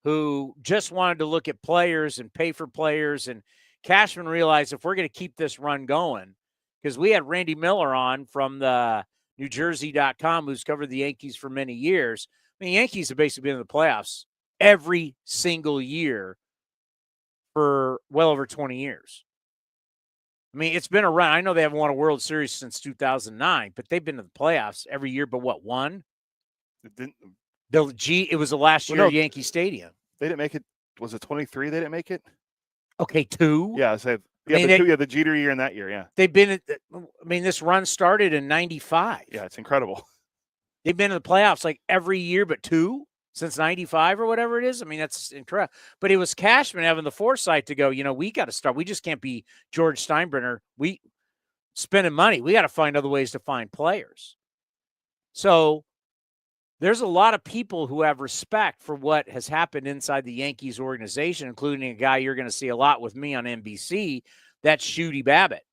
who just wanted to look at players and pay for players. And Cashman realized if we're going to keep this run going, because we had Randy Miller on from the NewJersey.com, who's covered the Yankees for many years. I mean, the Yankees have basically been in the playoffs every single year for well over 20 years. I mean, it's been a run. I know they haven't won a World Series since 2009, but they've been to the playoffs every year, but what, one? It was the last year at Yankee Stadium. They didn't make it. Was it 23 they didn't make it? Okay, two? Yeah, the Jeter year and that year, yeah. They've been this run started in 95. Yeah, it's incredible. They've been in the playoffs like every year but two since 95 or whatever it is. I mean, that's incredible. But it was Cashman having the foresight to go, we got to start. We just can't be George Steinbrenner. We spending money. We got to find other ways to find players. So there's a lot of people who have respect for what has happened inside the Yankees organization, including a guy you're going to see a lot with me on NBC. That's Shooty Babbitt.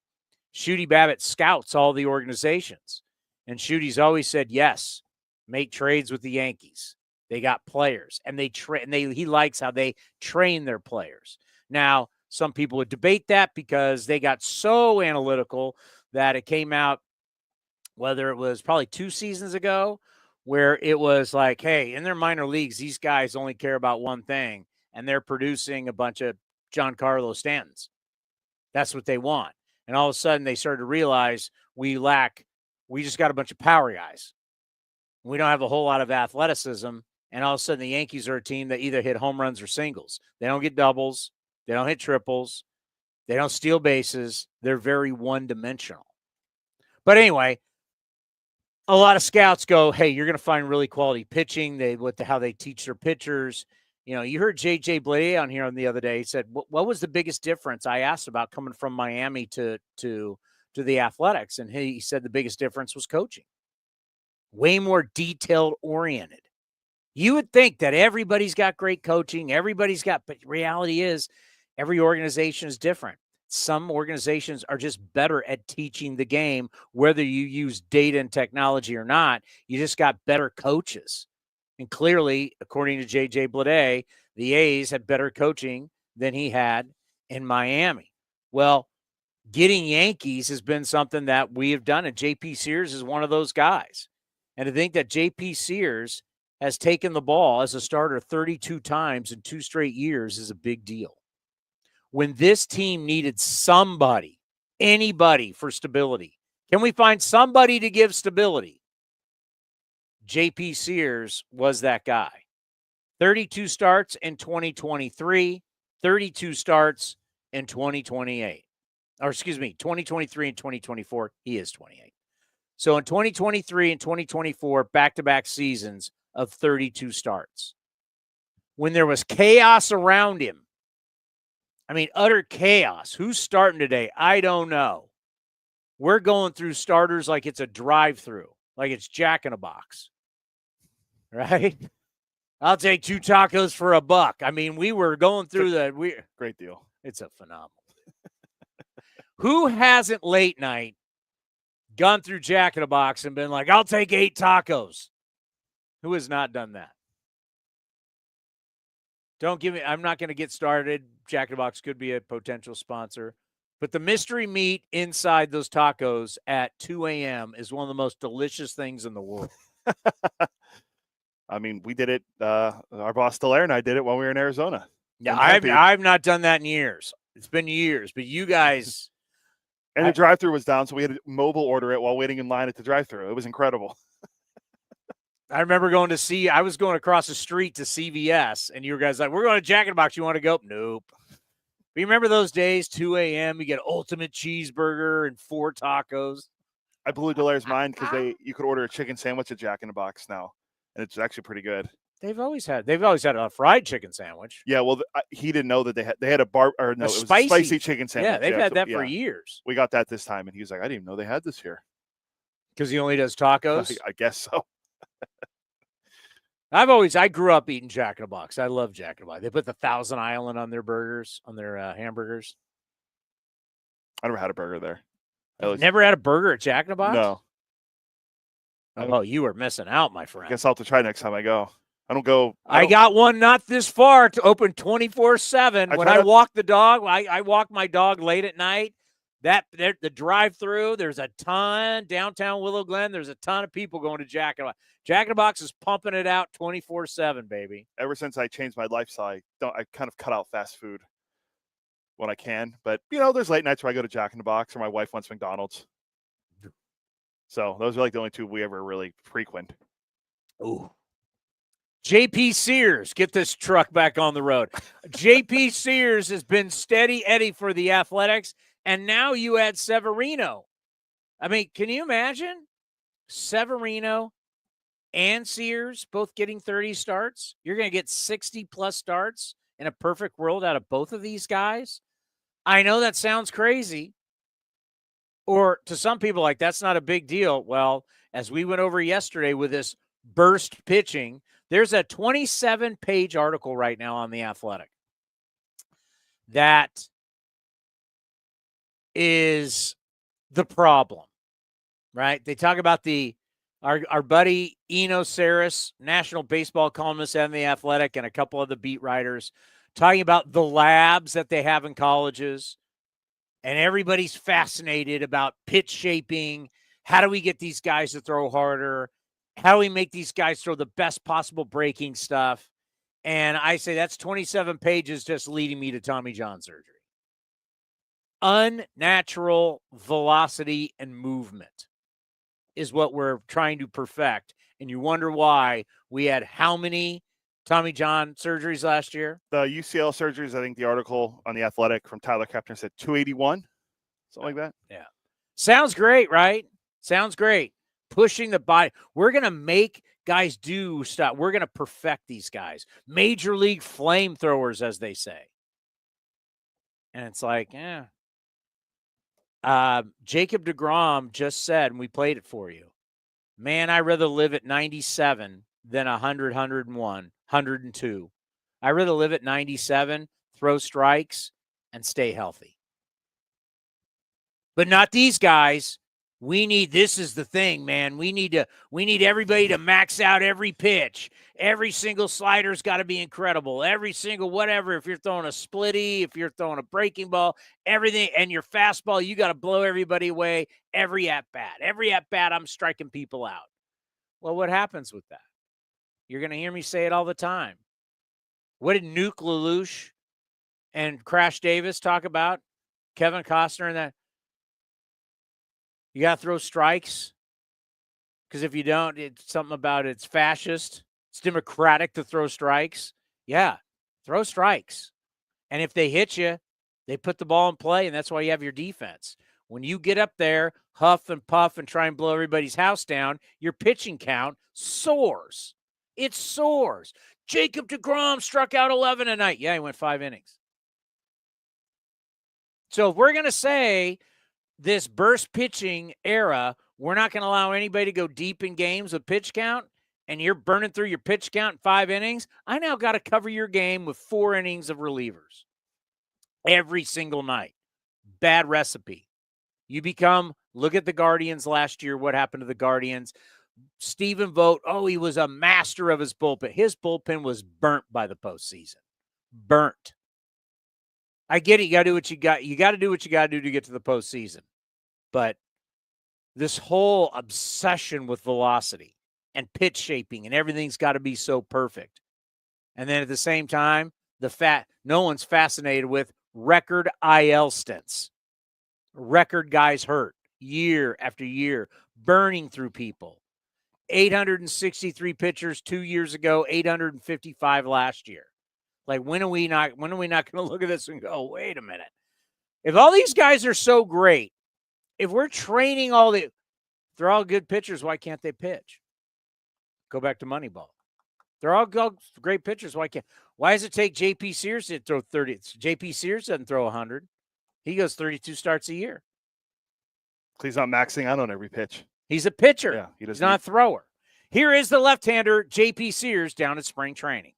Shooty Babbitt scouts all the organizations. And Shooty's always said, yes, make trades with the Yankees. They got players. And he likes how they train their players. Now, some people would debate that because they got so analytical that it came out, whether it was probably 2 seasons ago, where it was like, hey, in their minor leagues, these guys only care about one thing, and they're producing a bunch of Giancarlo Stantons. That's what they want. And all of a sudden, they started to realize we just got a bunch of power guys. We don't have a whole lot of athleticism, and all of a sudden, the Yankees are a team that either hit home runs or singles. They don't get doubles. They don't hit triples. They don't steal bases. They're very one-dimensional. But anyway, a lot of scouts go, hey, you're going to find really quality pitching. How they teach their pitchers. You heard J.J. Blade on here the other day. He said, what was the biggest difference? I asked about coming from Miami to the Athletics, and he said the biggest difference was coaching. Way more detailed-oriented. You would think that everybody's got great coaching, but reality is every organization is different. some organizations are just better at teaching the game, whether you use data and technology or not. You just got better coaches. And clearly, according to J.J. Bleday, the A's had better coaching than he had in Miami. Well, getting Yankees has been something that we have done, and J.P. Sears is one of those guys. And to think that J.P. Sears has taken the ball as a starter 32 times in 2 straight years is a big deal. When this team needed somebody, anybody for stability, can we find somebody to give stability? J.P. Sears was that guy. 32 starts in 2023, 32 starts in 2028. Or excuse me, 2023 and 2024, he is 28. So in 2023 and 2024, back-to-back seasons of 32 starts. When there was chaos around him, I mean, utter chaos. Who's starting today? I don't know. We're going through starters like it's a drive-through, like it's Jack in a Box, right? I'll take 2 tacos for $1. I mean, we were going through great deal. It's a phenomenal. Who hasn't late night gone through Jack in a Box and been like, I'll take 8 tacos? Who has not done that? Don't give me, I'm not going to get started. Jack in the Box could be a potential sponsor. But the mystery meat inside those tacos at 2 a.m. is one of the most delicious things in the world. I mean, we did it. Our boss, Delaire, and I did it when we were in Arizona. Yeah, I've not done that in years. It's been years. But you guys. And the drive-thru was down, so we had to mobile order it while waiting in line at the drive-thru. It was incredible. I remember I was going across the street to CVS, and you guys like, we're going to Jack in the Box. You want to go? Nope. But you remember those days, 2 a.m., you get ultimate cheeseburger and 4 tacos? I blew Delaire's mind because you could order a chicken sandwich at Jack in the Box now, and it's actually pretty good. They've always had a fried chicken sandwich. Yeah, well, he didn't know that they had it was a spicy chicken sandwich. Yeah, they've had that for years. We got that this time, and he was like, I didn't even know they had this here. Because he only does tacos? I guess so. I grew up eating Jack in the Box. I love Jack in the Box. They put the Thousand Island on their burgers, on their hamburgers. I never had a burger there. Never had a burger at Jack in the Box? No. Oh, you are missing out, my friend. I guess I'll have to try next time I go. I got one not this far to open 24/7. When I walk the dog, I walk my dog late at night. The drive-through, there's a ton downtown Willow Glen. There's a ton of people going to Jack in the Box. Jack in the Box is pumping it out 24/7, baby. Ever since I changed my lifestyle, I kind of cut out fast food when I can. But there's late nights where I go to Jack in the Box, or my wife wants McDonald's. So those are like the only 2 we ever really frequent. Ooh. J.P. Sears, get this truck back on the road. J.P. Sears has been steady Eddie for the Athletics, and now you add Severino. I mean, can you imagine Severino and Sears both getting 30 starts? You're going to get 60-plus starts in a perfect world out of both of these guys? I know that sounds crazy. Or to some people, like, that's not a big deal. Well, as we went over yesterday with this burst pitching, there's a 27-page article right now on The Athletic that is the problem, right? They talk about our buddy Eno Saris, national baseball columnist on The Athletic, and a couple of the beat writers talking about the labs that they have in colleges, and everybody's fascinated about pitch shaping. How do we get these guys to throw harder? How do we make these guys throw the best possible breaking stuff? And I say that's 27 pages just leading me to Tommy John surgery. Unnatural velocity and movement is what we're trying to perfect. And you wonder why we had how many Tommy John surgeries last year? The UCL surgeries, I think the article on The Athletic from Tyler Kepner said 281, something like that. Yeah. Sounds great, right? Sounds great. Pushing the body. We're going to make guys do stuff. We're going to perfect these guys. Major league flamethrowers, as they say. And it's like, Jacob deGrom just said, and we played it for you, man, I'd rather live at 97 than 100, 101, 102. I'd rather live at 97, throw strikes, and stay healthy. But not these guys. This is the thing, man. We need everybody to max out every pitch. Every single slider's got to be incredible. Every single whatever. If you're throwing a splitty, if you're throwing a breaking ball, everything, and your fastball, you got to blow everybody away every at-bat. Every at-bat, I'm striking people out. Well, what happens with that? You're going to hear me say it all the time. What did Nuke Lelouch and Crash Davis talk about? Kevin Costner and that. You got to throw strikes, because if you don't, it's something about it's fascist. It's democratic to throw strikes. Yeah, throw strikes. And if they hit you, they put the ball in play, and that's why you have your defense. When you get up there, huff and puff and try and blow everybody's house down, your pitching count soars. It soars. Jacob deGrom struck out 11 tonight. Yeah, he went 5 innings. So if we're going to say this burst pitching era, we're not going to allow anybody to go deep in games with pitch count, and you're burning through your pitch count in 5 innings, I now got to cover your game with 4 innings of relievers every single night. Bad recipe. You look at the Guardians last year, what happened to the Guardians. Stephen Vogt, he was a master of his bullpen. His bullpen was burnt by the postseason. Burnt. I get it. You got to do what you got. You got to do what you got to do to get to the postseason. But this whole obsession with velocity and pitch shaping and everything's got to be so perfect. And then at the same time, no one's fascinated with record IL stints. Record guys hurt year after year, burning through people. 863 pitchers 2 years ago, 855 last year. Like, when are we not going to look at this and go, wait a minute? If all these guys are so great, if we're training they're all good pitchers, why can't they pitch? Go back to Moneyball. They're all great pitchers. Why does it take JP Sears to throw 30? JP Sears doesn't throw 100. He goes 32 starts a year. He's not maxing out on every pitch. He's a pitcher. Yeah, he's not a thrower. Here is the left-hander, JP Sears, down at spring training.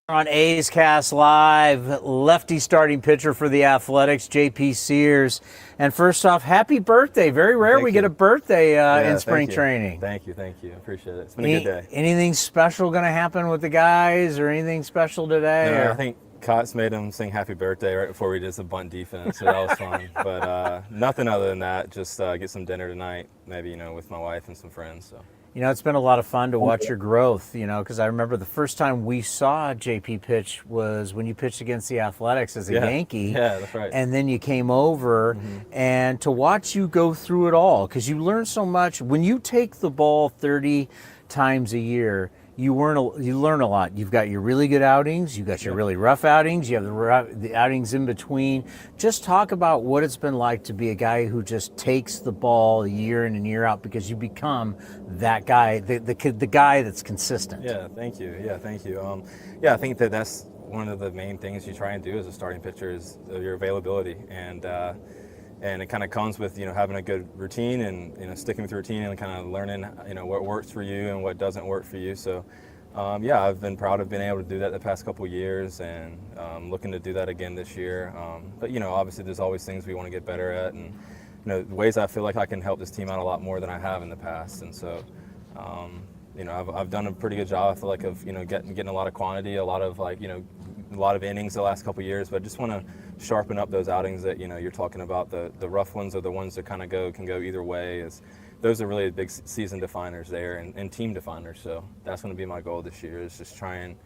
On A's Cast Live, lefty starting pitcher for the Athletics, JP Sears. And first off, happy birthday. Very rare we get a birthday in spring training. Thank you. I appreciate it. It's been a good day. Anything special going to happen with the guys, or anything special today? No, I think Cots made him sing happy birthday right before we did some bunt defense, so that was fun. But nothing other than that, just get some dinner tonight, maybe, with my wife and some friends. So. It's been a lot of fun to watch your growth, because I remember the first time we saw JP pitch was when you pitched against the Athletics as a Yankee. Yeah, that's right. And then you came over, and to watch you go through it all, because you learn so much. When you take the ball 30 times a year, you learn a lot. You've got your really good outings, you've got your really rough outings, you have the outings in between. Just talk about what it's been like to be a guy who just takes the ball year in and year out, because you become that guy, the guy that's consistent. Yeah, thank you. I think that's one of the main things you try and do as a starting pitcher is your availability, and it kind of comes with having a good routine and sticking with the routine and kind of learning what works for you and what doesn't work for you. So I've been proud of being able to do that the past couple of years, and looking to do that again this year. But obviously there's always things we want to get better at, and ways I feel like I can help this team out a lot more than I have in the past. And so I've done a pretty good job, I feel like, of getting a lot of quantity, a lot of innings the last couple of years, but I just want to sharpen up those outings that you're talking about. The rough ones are the ones that kind of can go either way. Those are really big season definers there, and team definers. So that's going to be my goal this year, is just try and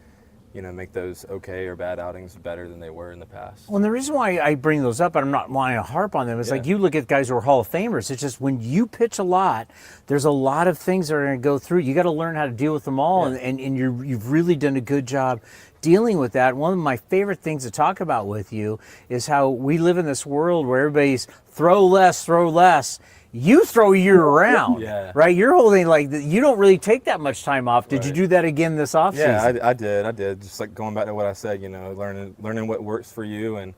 make those okay or bad outings better than they were in the past. Well, and the reason why I bring those up, and I'm not wanting to harp on them, is like you look at guys who are Hall of Famers. It's just when you pitch a lot, there's a lot of things that are going to go through. You got to learn how to deal with them all, and you've really done a good job dealing with that. One of my favorite things to talk about with you is how we live in this world where everybody's throw less. You throw year round, right? Your whole thing, like, you don't really take that much time off. Did you do that again this offseason? Yeah, I did. Just like going back to what I said, learning what works for you. And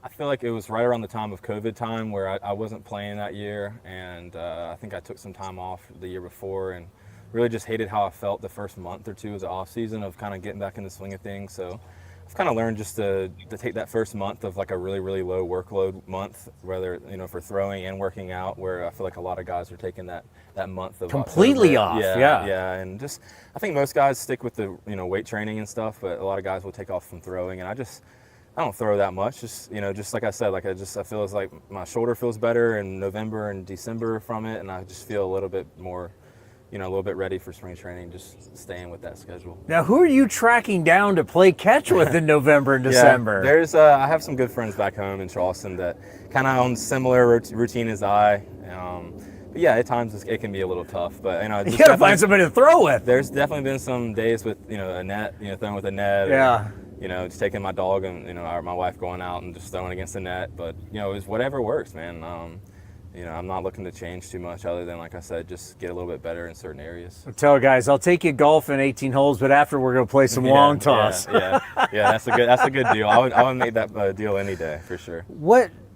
I feel like it was right around the time of COVID time where I wasn't playing that year. And I think I took some time off the year before and really just hated how I felt the first month or two of the off season of kind of getting back in the swing of things. So I kind of learned just to take that first month of like a really, really low workload month, whether, for throwing and working out, where I feel like a lot of guys are taking that month of completely October. off. Yeah. And just, I think most guys stick with the, weight training and stuff, but a lot of guys will take off from throwing. And I don't throw that much. Just like I said, like I feel like my shoulder feels better in November and December from it, and I just feel a little bit more, a little bit ready for spring training, just staying with that schedule. Now, who are you tracking down to play catch with in November and December? There's I have some good friends back home in Charleston that kind of on similar routine as I. But yeah, at times it can be a little tough. But you gotta find somebody to throw with. There's definitely been some days with a net, throwing with a net. Yeah. Or, just taking my dog and my wife going out and just throwing against the net. But it's whatever works, man. I'm not looking to change too much other than, like I said, just get a little bit better in certain areas. I tell guys, I'll take you golfing 18 holes, but after we're going to play some long toss. Yeah, that's a good deal. I would make that deal any day for sure.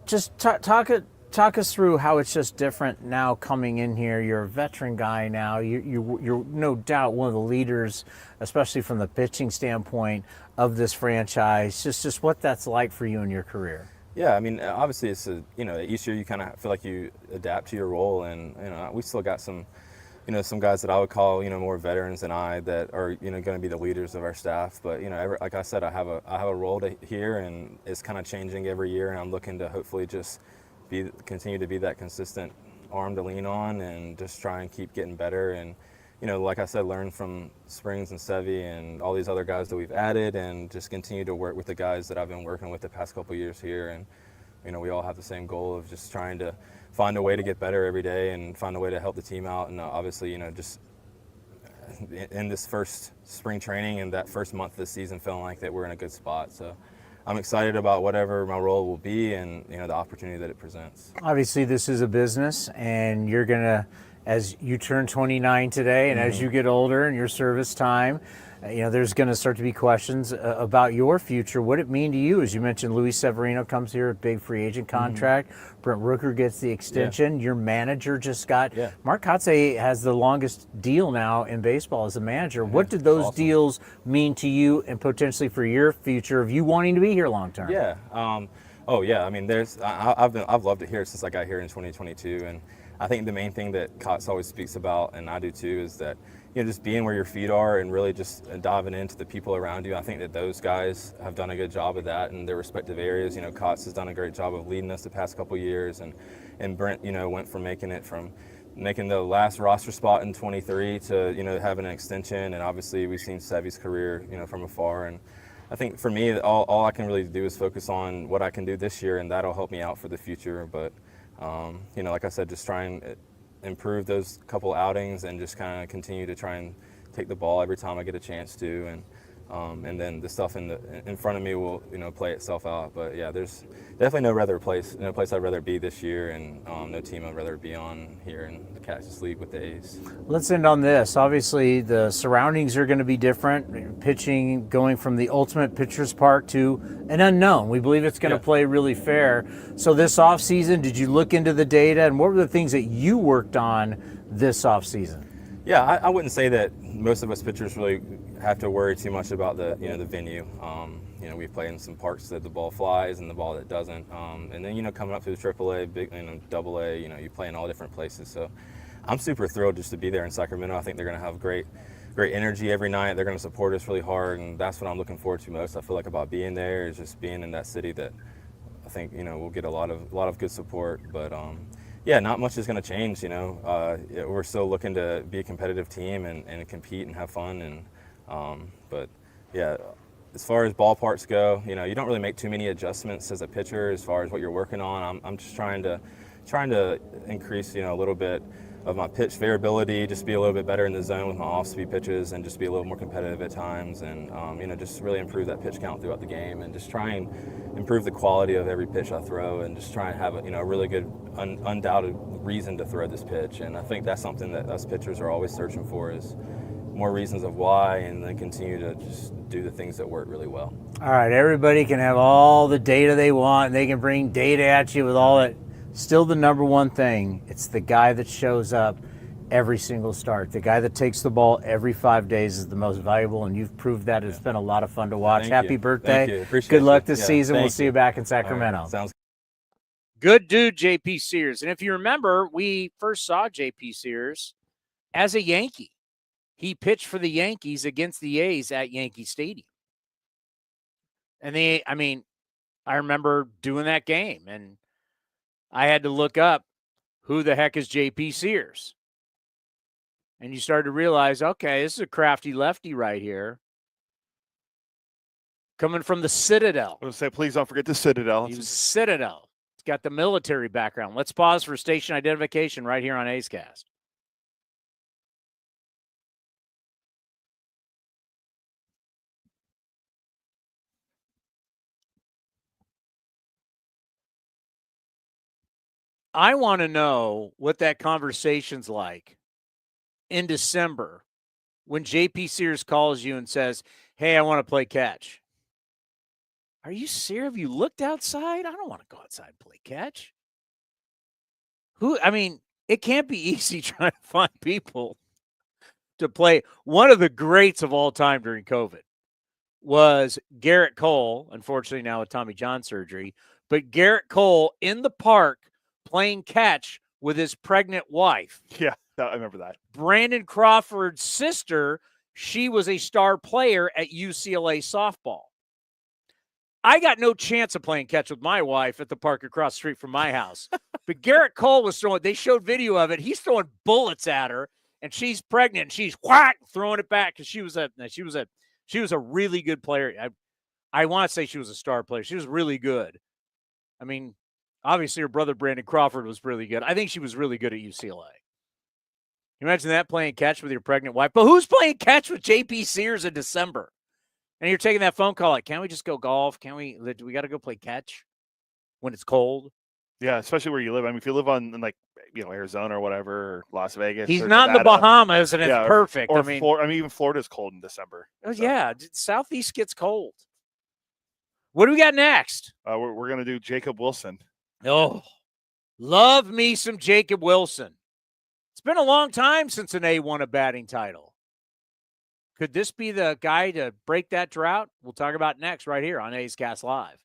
Just talk us through how it's just different now coming in here. You're a veteran guy now. You're no doubt one of the leaders, especially from the pitching standpoint of this franchise. Just what that's like for you in your career. Yeah, I mean, obviously it's each year you kind of feel like you adapt to your role, and we still got some guys that I would call more veterans than I that are going to be the leaders of our staff. But like I said, I have a role here, and it's kind of changing every year, and I'm looking to hopefully just continue to be that consistent arm to lean on, and just try and keep getting better. And like I said, learn from Springs and Sevy and all these other guys that we've added, and just continue to work with the guys that I've been working with the past couple of years here. And we all have the same goal of just trying to find a way to get better every day and find a way to help the team out. And obviously, just in this first spring training and that first month of the season, feeling like that we're in a good spot. So I'm excited about whatever my role will be and the opportunity that it presents. Obviously, this is a business, and you're gonna, as you turn 29 today, and as you get older in your service time, there's going to start to be questions about your future. What it mean to you? As you mentioned, Luis Severino comes here, a big free agent contract. Brent Rooker gets the extension. Your manager just got. Mark Kotze has the longest deal now in baseball as a manager. What did those deals mean to you, and potentially for your future of you wanting to be here long term? Yeah. I mean, I've loved it here since I got here in 2022, and I think the main thing that Kotz always speaks about, and I do too, is that just being where your feet are and really just diving into the people around you. I think that those guys have done a good job of that in their respective areas. Kotz has done a great job of leading us the past couple of years, and Brent, went from making the last roster spot in 23 to having an extension, and obviously we've seen Sevy's career from afar. And I think for me, all I can really do is focus on what I can do this year, and that'll help me out for the future. But like I said, just try and improve those couple outings and just kind of continue to try and take the ball every time I get a chance to, and then the stuff in front of me will play itself out. But yeah, there's definitely no place I'd rather be this year, and no team I'd rather be on here in the Cactus League with the A's. Let's end on this. Obviously, the surroundings are going to be different. Pitching going from the ultimate pitcher's park to an unknown. We believe it's going to play really fair. So this offseason, did you look into the data, and what were the things that you worked on this offseason? Yeah, I wouldn't say that most of us pitchers really have to worry too much about the venue. We play in some parks that the ball flies and the ball that doesn't. And then coming up through the AAA, big Double A, you play in all different places. So I'm super thrilled just to be there in Sacramento. I think they're going to have great energy every night. They're going to support us really hard, and that's what I'm looking forward to most. I feel like about being there is just being in that city that I think we'll get a lot of good support. But yeah, not much is going to change. We're still looking to be a competitive team and compete and have fun. And but yeah, as far as ballparks go, you don't really make too many adjustments as a pitcher as far as what you're working on. I'm just trying to increase a little bit of my pitch variability, just be a little bit better in the zone with my off-speed pitches, and just be a little more competitive at times, and just really improve that pitch count throughout the game, and just try and improve the quality of every pitch I throw, and just try and have a really good, undoubted reason to throw this pitch. And I think that's something that us pitchers are always searching for, is more reasons of why, and then continue to just do the things that work really well. All right, everybody can have all the data they want, and they can bring data at you with all that. Still the number one thing, it's the guy that shows up every single start. The guy that takes the ball every 5 days is the most valuable, and you've proved that. It's been a lot of fun to watch. Happy birthday. Thank you. Appreciate Good luck it. this Yeah, season. We'll thank see you back in Sacramento. All right, sounds good dude, JP Sears. And if you remember, we first saw JP Sears as a Yankee. He pitched for the Yankees against the A's at Yankee Stadium. And I remember doing that game, and I had to look up who the heck is JP Sears. And you started to realize, okay, this is a crafty lefty right here. Coming from the Citadel. I was going to say, please don't forget the Citadel. He was Citadel. He's got the military background. Let's pause for station identification right here on A's Cast. I want to know what that conversation's like in December when JP Sears calls you and says, hey, I want to play catch. Are you serious? Have you looked outside? I don't want to go outside and play catch. It can't be easy trying to find people to play. One of the greats of all time during COVID was Garrett Cole, unfortunately now with Tommy John surgery, but Garrett Cole in the park playing catch with his pregnant wife. Yeah, I remember that. Brandon Crawford's sister, she was a star player at UCLA softball. I got no chance of playing catch with my wife at the park across the street from my house. But Garrett Cole was they showed video of it. He's throwing bullets at her, and she's pregnant, and she's throwing it back because she was a really good player. I want to say she was a star player. She was really good. Obviously, her brother Brandon Crawford was really good. I think she was really good at UCLA. You imagine that, playing catch with your pregnant wife. But who's playing catch with JP Sears in December? And you're taking that phone call like, can't we just go golf? Do we got to go play catch when it's cold? Yeah, especially where you live. If you live in Arizona or whatever, or Las Vegas. He's not in the Bahamas, and it's perfect. Even Florida's cold in December. Oh, so. Yeah, Southeast gets cold. What do we got next? We're going to do Jacob Wilson. Oh, love me some Jacob Wilson. It's been a long time since an A won a batting title. Could this be the guy to break that drought? We'll talk about next right here on A's Cast Live.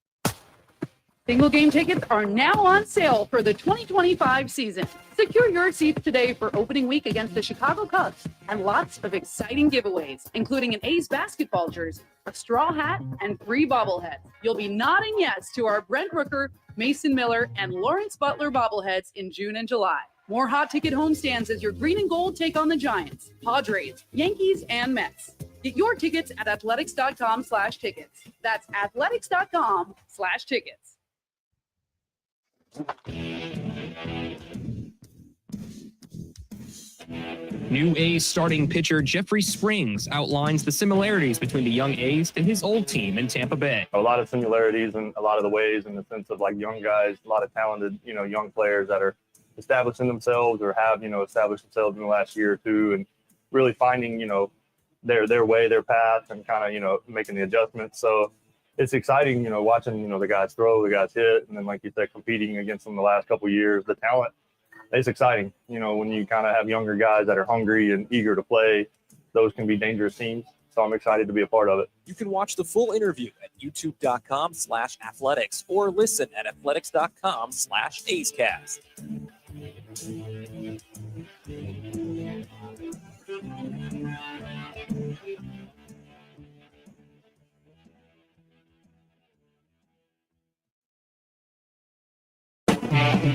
Single game tickets are now on sale for the 2025 season. Secure your seats today for opening week against the Chicago Cubs and lots of exciting giveaways, including an A's basketball jersey, a straw hat, and free bobbleheads. You'll be nodding yes to our Brent Rooker, Mason Miller, and Lawrence Butler bobbleheads in June and July. More hot ticket homestands as your green and gold take on the Giants, Padres, Yankees, and Mets. Get your tickets at athletics.com/tickets. That's athletics.com/tickets. New A's starting pitcher Jeffrey Springs outlines the similarities between the young A's to his old team in Tampa Bay. A lot of similarities in a lot of the ways, in the sense of young guys, a lot of talented, young players that are establishing themselves or have, established themselves in the last year or two, and really finding, their way, their path, and kind of, making the adjustments. So it's exciting, watching, the guys throw, the guys hit, and then, like you said, competing against them the last couple of years, the talent. It's exciting, when you kind of have younger guys that are hungry and eager to play. Those can be dangerous teams. So I'm excited to be a part of it. You can watch the full interview at youtube.com/athletics or listen at athletics.com/AceCast.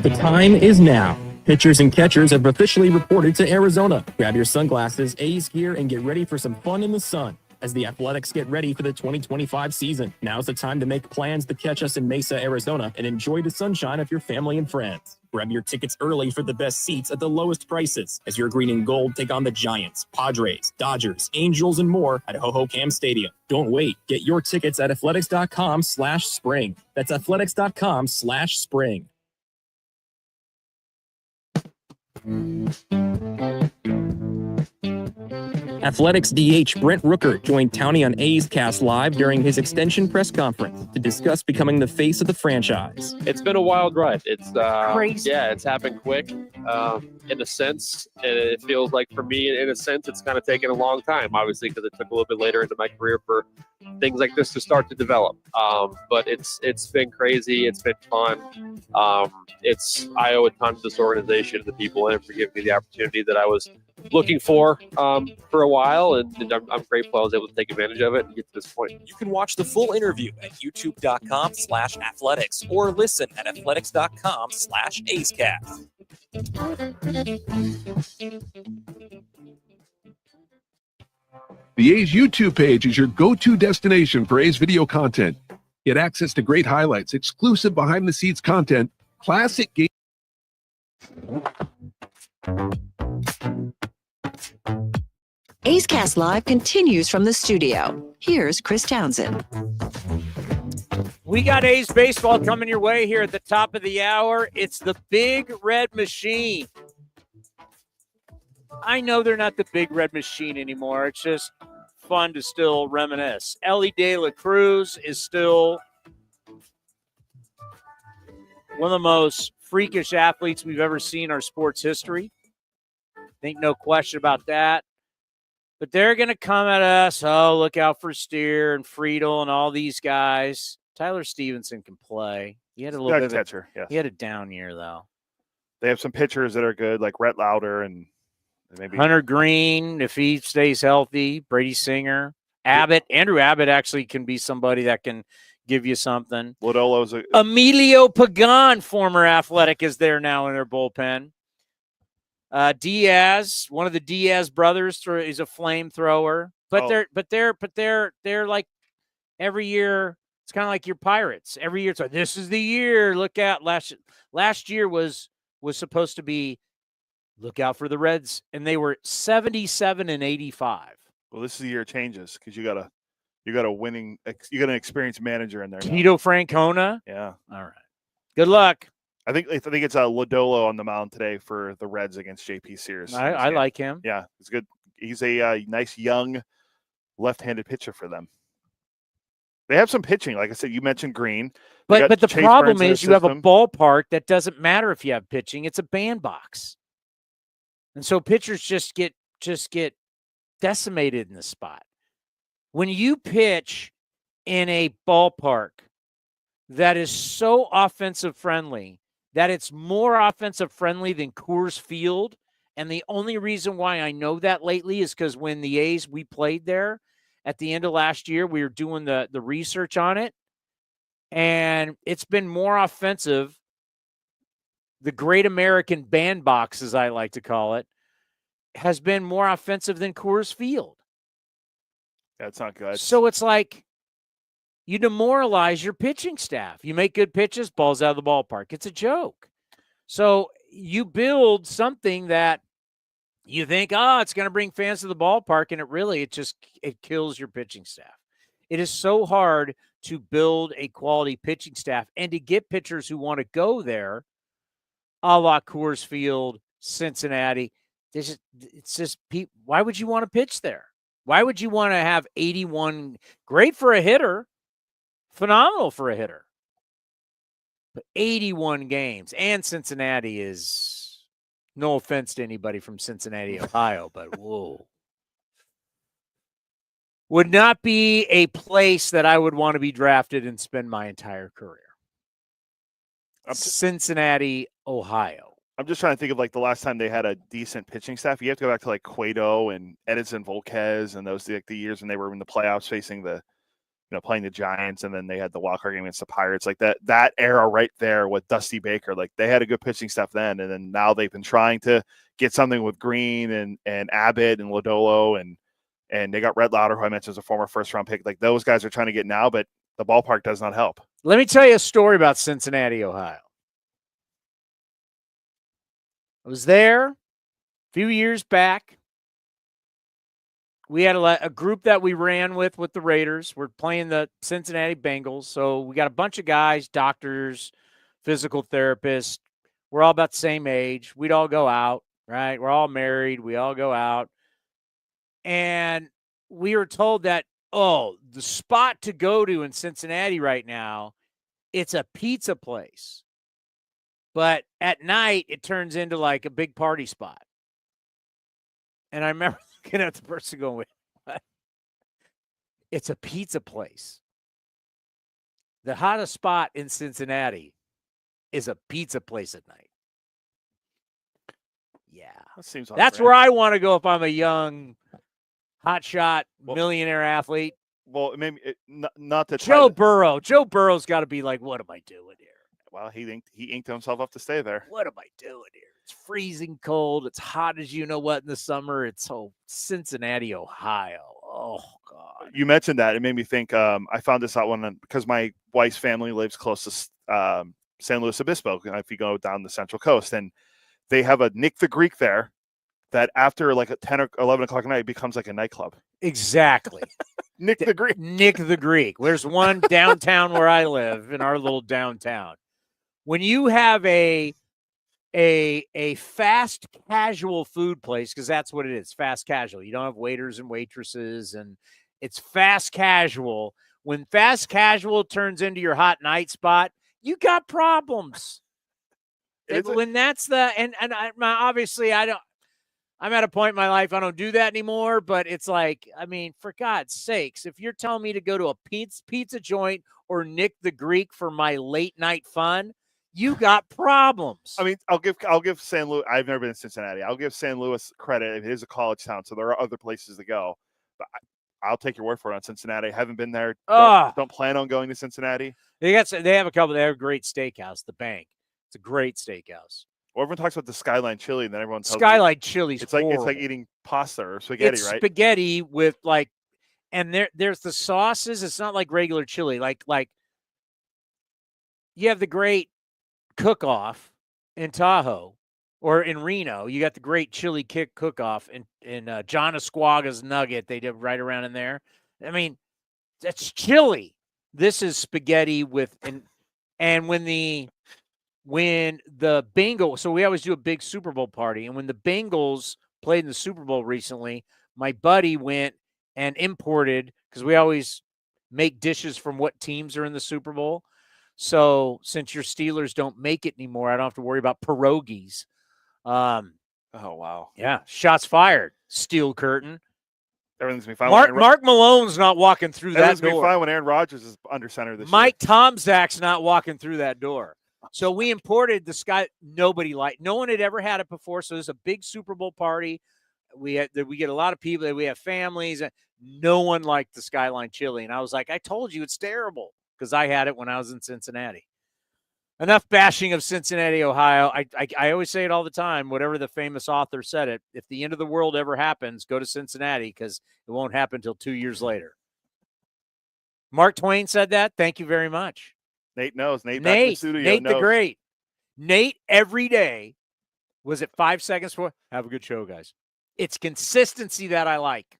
The time is now. Pitchers and catchers have officially reported to Arizona. Grab your sunglasses, A's gear, and get ready for some fun in the sun as the Athletics get ready for the 2025 season. Now's the time to make plans to catch us in Mesa, Arizona, and enjoy the sunshine of your family and friends. Grab your tickets early for the best seats at the lowest prices as your green and gold take on the Giants, Padres, Dodgers, Angels, and more at Ho-Ho-Cam Stadium. Don't wait. Get your tickets at athletics.com/spring. That's athletics.com/spring. Athletics DH Brent Rooker joined Towny on A's Cast Live during his extension press conference to discuss becoming the face of the franchise. It's been a wild ride. It's crazy. Yeah, it's happened quick. in a sense, and it feels like for me, in a sense, it's kind of taken a long time, obviously, because it took a little bit later into my career for things like this to start to develop. But it's been crazy. It's been fun. I owe a ton to this organization and the people in it for giving me the opportunity that I was looking for a while, and I'm grateful I was able to take advantage of it and get to this point. You can watch the full interview at youtube.com/athletics or listen at athletics.com/acecast. The A's YouTube page is your go-to destination for A's video content. Get access to great highlights, exclusive behind-the-scenes content, classic game. A's Cast Live continues from the studio. Here's Chris Townsend. We got A's baseball coming your way here at the top of the hour. It's the Big Red Machine. I know they're not the Big Red Machine anymore. It's just fun to still reminisce. Ellie De La Cruz is still one of the most freakish athletes we've ever seen in our sports history. I think no question about that. But they're going to come at us. Oh, look out for Steer and Friedel and all these guys. Tyler Stevenson can play. He had a little bit of catcher, yes. He had a down year, though. They have some pitchers that are good, like Rhett Lauder and maybe Hunter Green, if he stays healthy. Brady Singer. Abbott. Andrew Abbott actually can be somebody that can give you something. Lodolo's Emilio Pagan, former Athletic, is there now in their bullpen. Diaz, one of the Diaz brothers, is a flamethrower. But they're like every year. It's kind of like your Pirates. Every year it's like, this is the year. Look out. Last year was supposed to be look out for the Reds, and they were 77-85. Well, this is the year it changes because you got an experienced manager in there. Tito Francona. Yeah. All right. Good luck. I think it's Lodolo on the mound today for the Reds against JP Sears. I like him. Yeah, it's good. He's a nice young left-handed pitcher for them. They have some pitching. Like I said, you mentioned Green. But the Chase problem Burns in is you their have a system. ballpark that doesn't matter if you have pitching. It's a bandbox. And so pitchers just get decimated in the spot. When you pitch in a ballpark that is so offensive friendly, that it's more offensive friendly than Coors Field, and the only reason why I know that lately is because when the A's, we played there at the end of last year, we were doing the research on it, and it's been more offensive. The Great American Bandbox, as I like to call it, has been more offensive than Coors Field. Yeah, it's not good. So it's like you demoralize your pitching staff. You make good pitches, balls out of the ballpark. It's a joke. So you build something that you think, it's going to bring fans to the ballpark, and it kills your pitching staff. It is so hard to build a quality pitching staff and to get pitchers who want to go there, a la Coors Field, Cincinnati. Why would you want to pitch there? Why would you want to have 81? Great for a hitter, phenomenal for a hitter. But 81 games, and Cincinnati is, no offense to anybody from Cincinnati, Ohio, but whoa. Would not be a place that I would want to be drafted and spend my entire career. Cincinnati, Ohio. I'm just trying to think of like the last time they had a decent pitching staff. You have to go back to like Cueto and Edinson Volquez and those the years when they were in the playoffs facing playing the Giants, and then they had the wildcard game against the Pirates. Like that era right there with Dusty Baker, like they had a good pitching staff then, and then now they've been trying to get something with Green and Abbott and Lodolo and they got Rhett Lauder, who I mentioned as a former first-round pick. Like those guys are trying to get now, but the ballpark does not help. Let me tell you a story about Cincinnati, Ohio. I was there a few years back. We had a group that we ran with the Raiders. We're playing the Cincinnati Bengals. So we got a bunch of guys, doctors, physical therapists. We're all about the same age. We'd all go out, right? We're all married. We all go out. And we were told that, the spot to go to in Cincinnati right now, it's a pizza place. But at night, it turns into like a big party spot. And I remember looking at the person going, what? It's a pizza place. The hottest spot in Cincinnati is a pizza place at night. Yeah. That seems That's where I want to go if I'm a young, hotshot, millionaire athlete. Well, maybe not to Joe Burrow. Joe Burrow's got to be like, what am I doing here? Well, he inked himself up to stay there. What am I doing here? It's freezing cold. It's hot as you know what in the summer. It's Cincinnati, Ohio. Oh, God. You mentioned that. It made me think. I found this out because my wife's family lives close to San Luis Obispo. If you go down the Central Coast, and they have a Nick the Greek there that after like at 10 or 11 o'clock at night becomes like a nightclub. Exactly. Nick the Greek. Nick the Greek. There's one downtown where I live, in our little downtown. When you have a fast casual food place, because that's what it is, fast casual. You don't have waiters and waitresses, and it's fast casual. When fast casual turns into your hot night spot, you got problems. When that's obviously I'm at a point in my life I don't do that anymore, but it's like, I mean, for God's sakes, if you're telling me to go to a pizza joint or Nick the Greek for my late night fun, you got problems. I mean, I'll give San Luis. I've never been to Cincinnati. I'll give San Luis credit. It is a college town, so there are other places to go. But I'll take your word for it on Cincinnati. I haven't been there. Don't plan on going to Cincinnati. They have a great steakhouse, The Bank. It's a great steakhouse. Well, everyone talks about the Skyline chili, and then everyone tells Skyline chili's it's horrible. like eating pasta or spaghetti, right? Spaghetti with like, and there's the sauces. It's not like regular chili. Like you have the great cook-off in Tahoe or in Reno. You got the great chili cook-off in John Esquaga's Nugget. They did right around in there. I mean, that's chili. This is spaghetti with and when the Bengals, so we always do a big Super Bowl party, and when the Bengals played in the Super Bowl recently, my buddy went and imported, because we always make dishes from what teams are in the Super Bowl. So since your Steelers don't make it anymore, I don't have to worry about pierogies. Oh, wow. Yeah. Shots fired. Steel curtain. Everything's going to be fine. Mark Malone's not walking through that door. Everything's going to be fine when Aaron Rodgers is under center this year. Mike Tomczak's not walking through that door. So we imported the Sky. No one had ever had it before. So there's a big Super Bowl party. We get a lot of people. We have families. No one liked the Skyline chili. And I was like, I told you it's terrible, because I had it when I was in Cincinnati. Enough bashing of Cincinnati, Ohio. I always say it all the time. Whatever the famous author said it, if the end of the world ever happens, go to Cincinnati, because it won't happen until 2 years later. Mark Twain said that. Thank you very much. Nate knows. Nate back in the studio Nate knows. the Great. Nate every day. Was it 5 seconds for? Have a good show, guys. It's consistency that I like.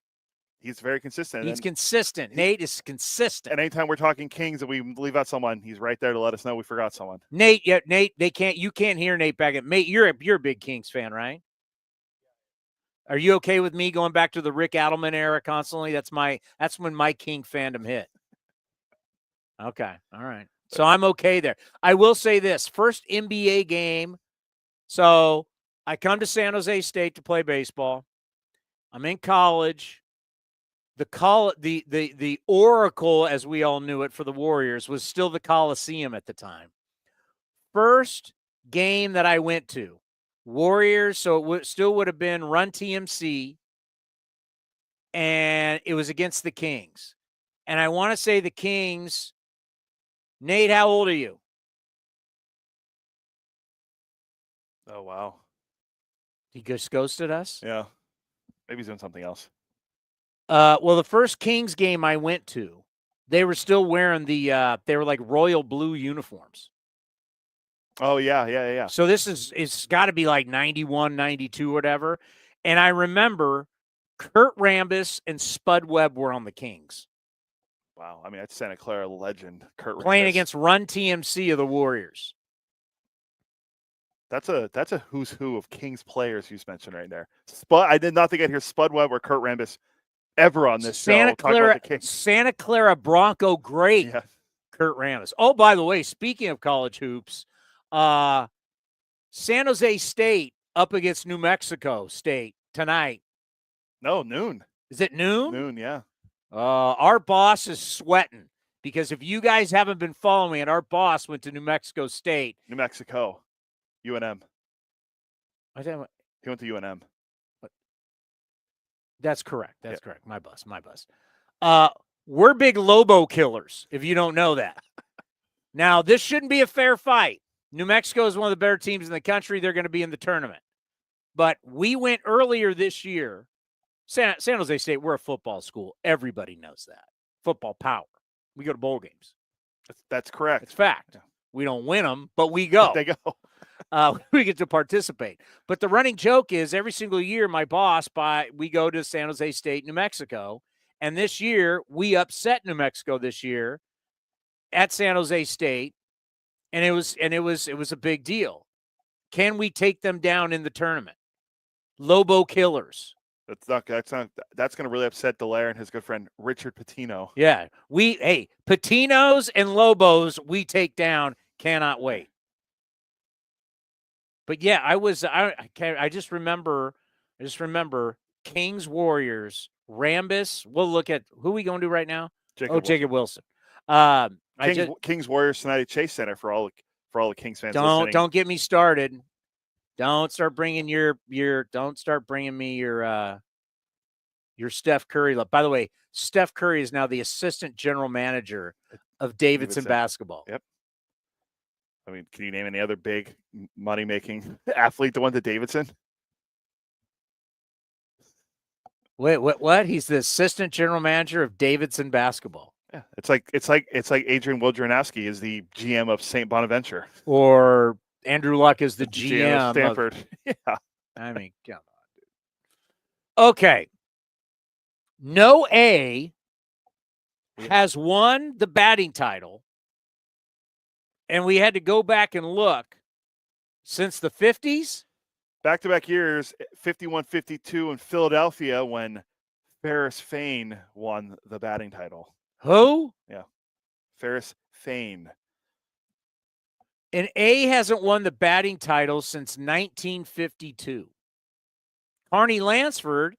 He's very consistent. He's consistent. Nate is consistent. And anytime we're talking Kings and we leave out someone, he's right there to let us know we forgot someone. Nate, you can't hear Nate back at Nate. You're a big Kings fan, right? Are you okay with me going back to the Rick Adelman era constantly? That's when my King fandom hit. Okay. All right. So I'm okay there. I will say this, first NBA game. So I come to San Jose State to play baseball. I'm in college. The Oracle, as we all knew it for the Warriors, was still the Coliseum at the time. First game that I went to, Warriors, so it still would have been Run TMC, and it was against the Kings. And I want to say the Kings, Nate, how old are you? Oh, wow. He just ghosted us? Yeah. Maybe he's doing something else. Well, the first Kings game I went to, they were still wearing they were like royal blue uniforms. Oh, yeah. So it's got to be like 91, 92, whatever. And I remember Kurt Rambis and Spud Webb were on the Kings. Wow. I mean, that's Santa Clara legend, Kurt Playing Rambis. against Run TMC of the Warriors. That's a who's who of Kings players you mentioned right there. I did not think I'd hear Spud Webb or Kurt Rambis ever on this show. Santa Clara Bronco great, yeah. Kurt Rambis. Oh, by the way, speaking of college hoops, San Jose State up against New Mexico State tonight. No, noon. Is it noon? Noon, yeah. Our boss is sweating because if you guys haven't been following it, our boss went to New Mexico State. New Mexico. UNM. I think He went to UNM. that's correct. That's correct. My bus. We're big Lobo killers, if you don't know that. Now, this shouldn't be a fair fight. New Mexico is one of the better teams in the country. They're going to be in the tournament. But we went earlier this year. San Jose State, we're a football school. Everybody knows that. Football power. We go to bowl games. That's correct. It's fact. Yeah. We don't win them, but we go. They go. We get to participate. But the running joke is every single year, my boss, we go to San Jose State, New Mexico. And this year, we upset New Mexico this year at San Jose State. And it was a big deal. Can we take them down in the tournament? Lobo killers. That's going to really upset Dallaire and his good friend Richard Pitino. Yeah. Patinos and Lobos, we take down. Cannot wait. But yeah, I just remember Kings Warriors, Rambus. We'll look at who we going to do right now. Jacob Wilson. Kings Warriors tonight at Chase Center for all the Kings fans. Don't get me started. Don't start bringing me your Steph Curry. By the way, Steph Curry is now the assistant general manager of Davidson basketball. Yep. I mean, can you name any other big money-making athlete that went to Davidson? Wait, what? He's the assistant general manager of Davidson basketball. Yeah, it's like Adrian Wojnarowski is the GM of St. Bonaventure, or Andrew Luck is the GM of Stanford. Yeah, I mean, come on, dude. Okay, no A has won the batting title, and we had to go back and look since the 50s. Back-to-back years, 51-52 in Philadelphia when Ferris Fane won the batting title. Who? Yeah. Ferris Fane. And A hasn't won the batting title since 1952. Carney Lansford,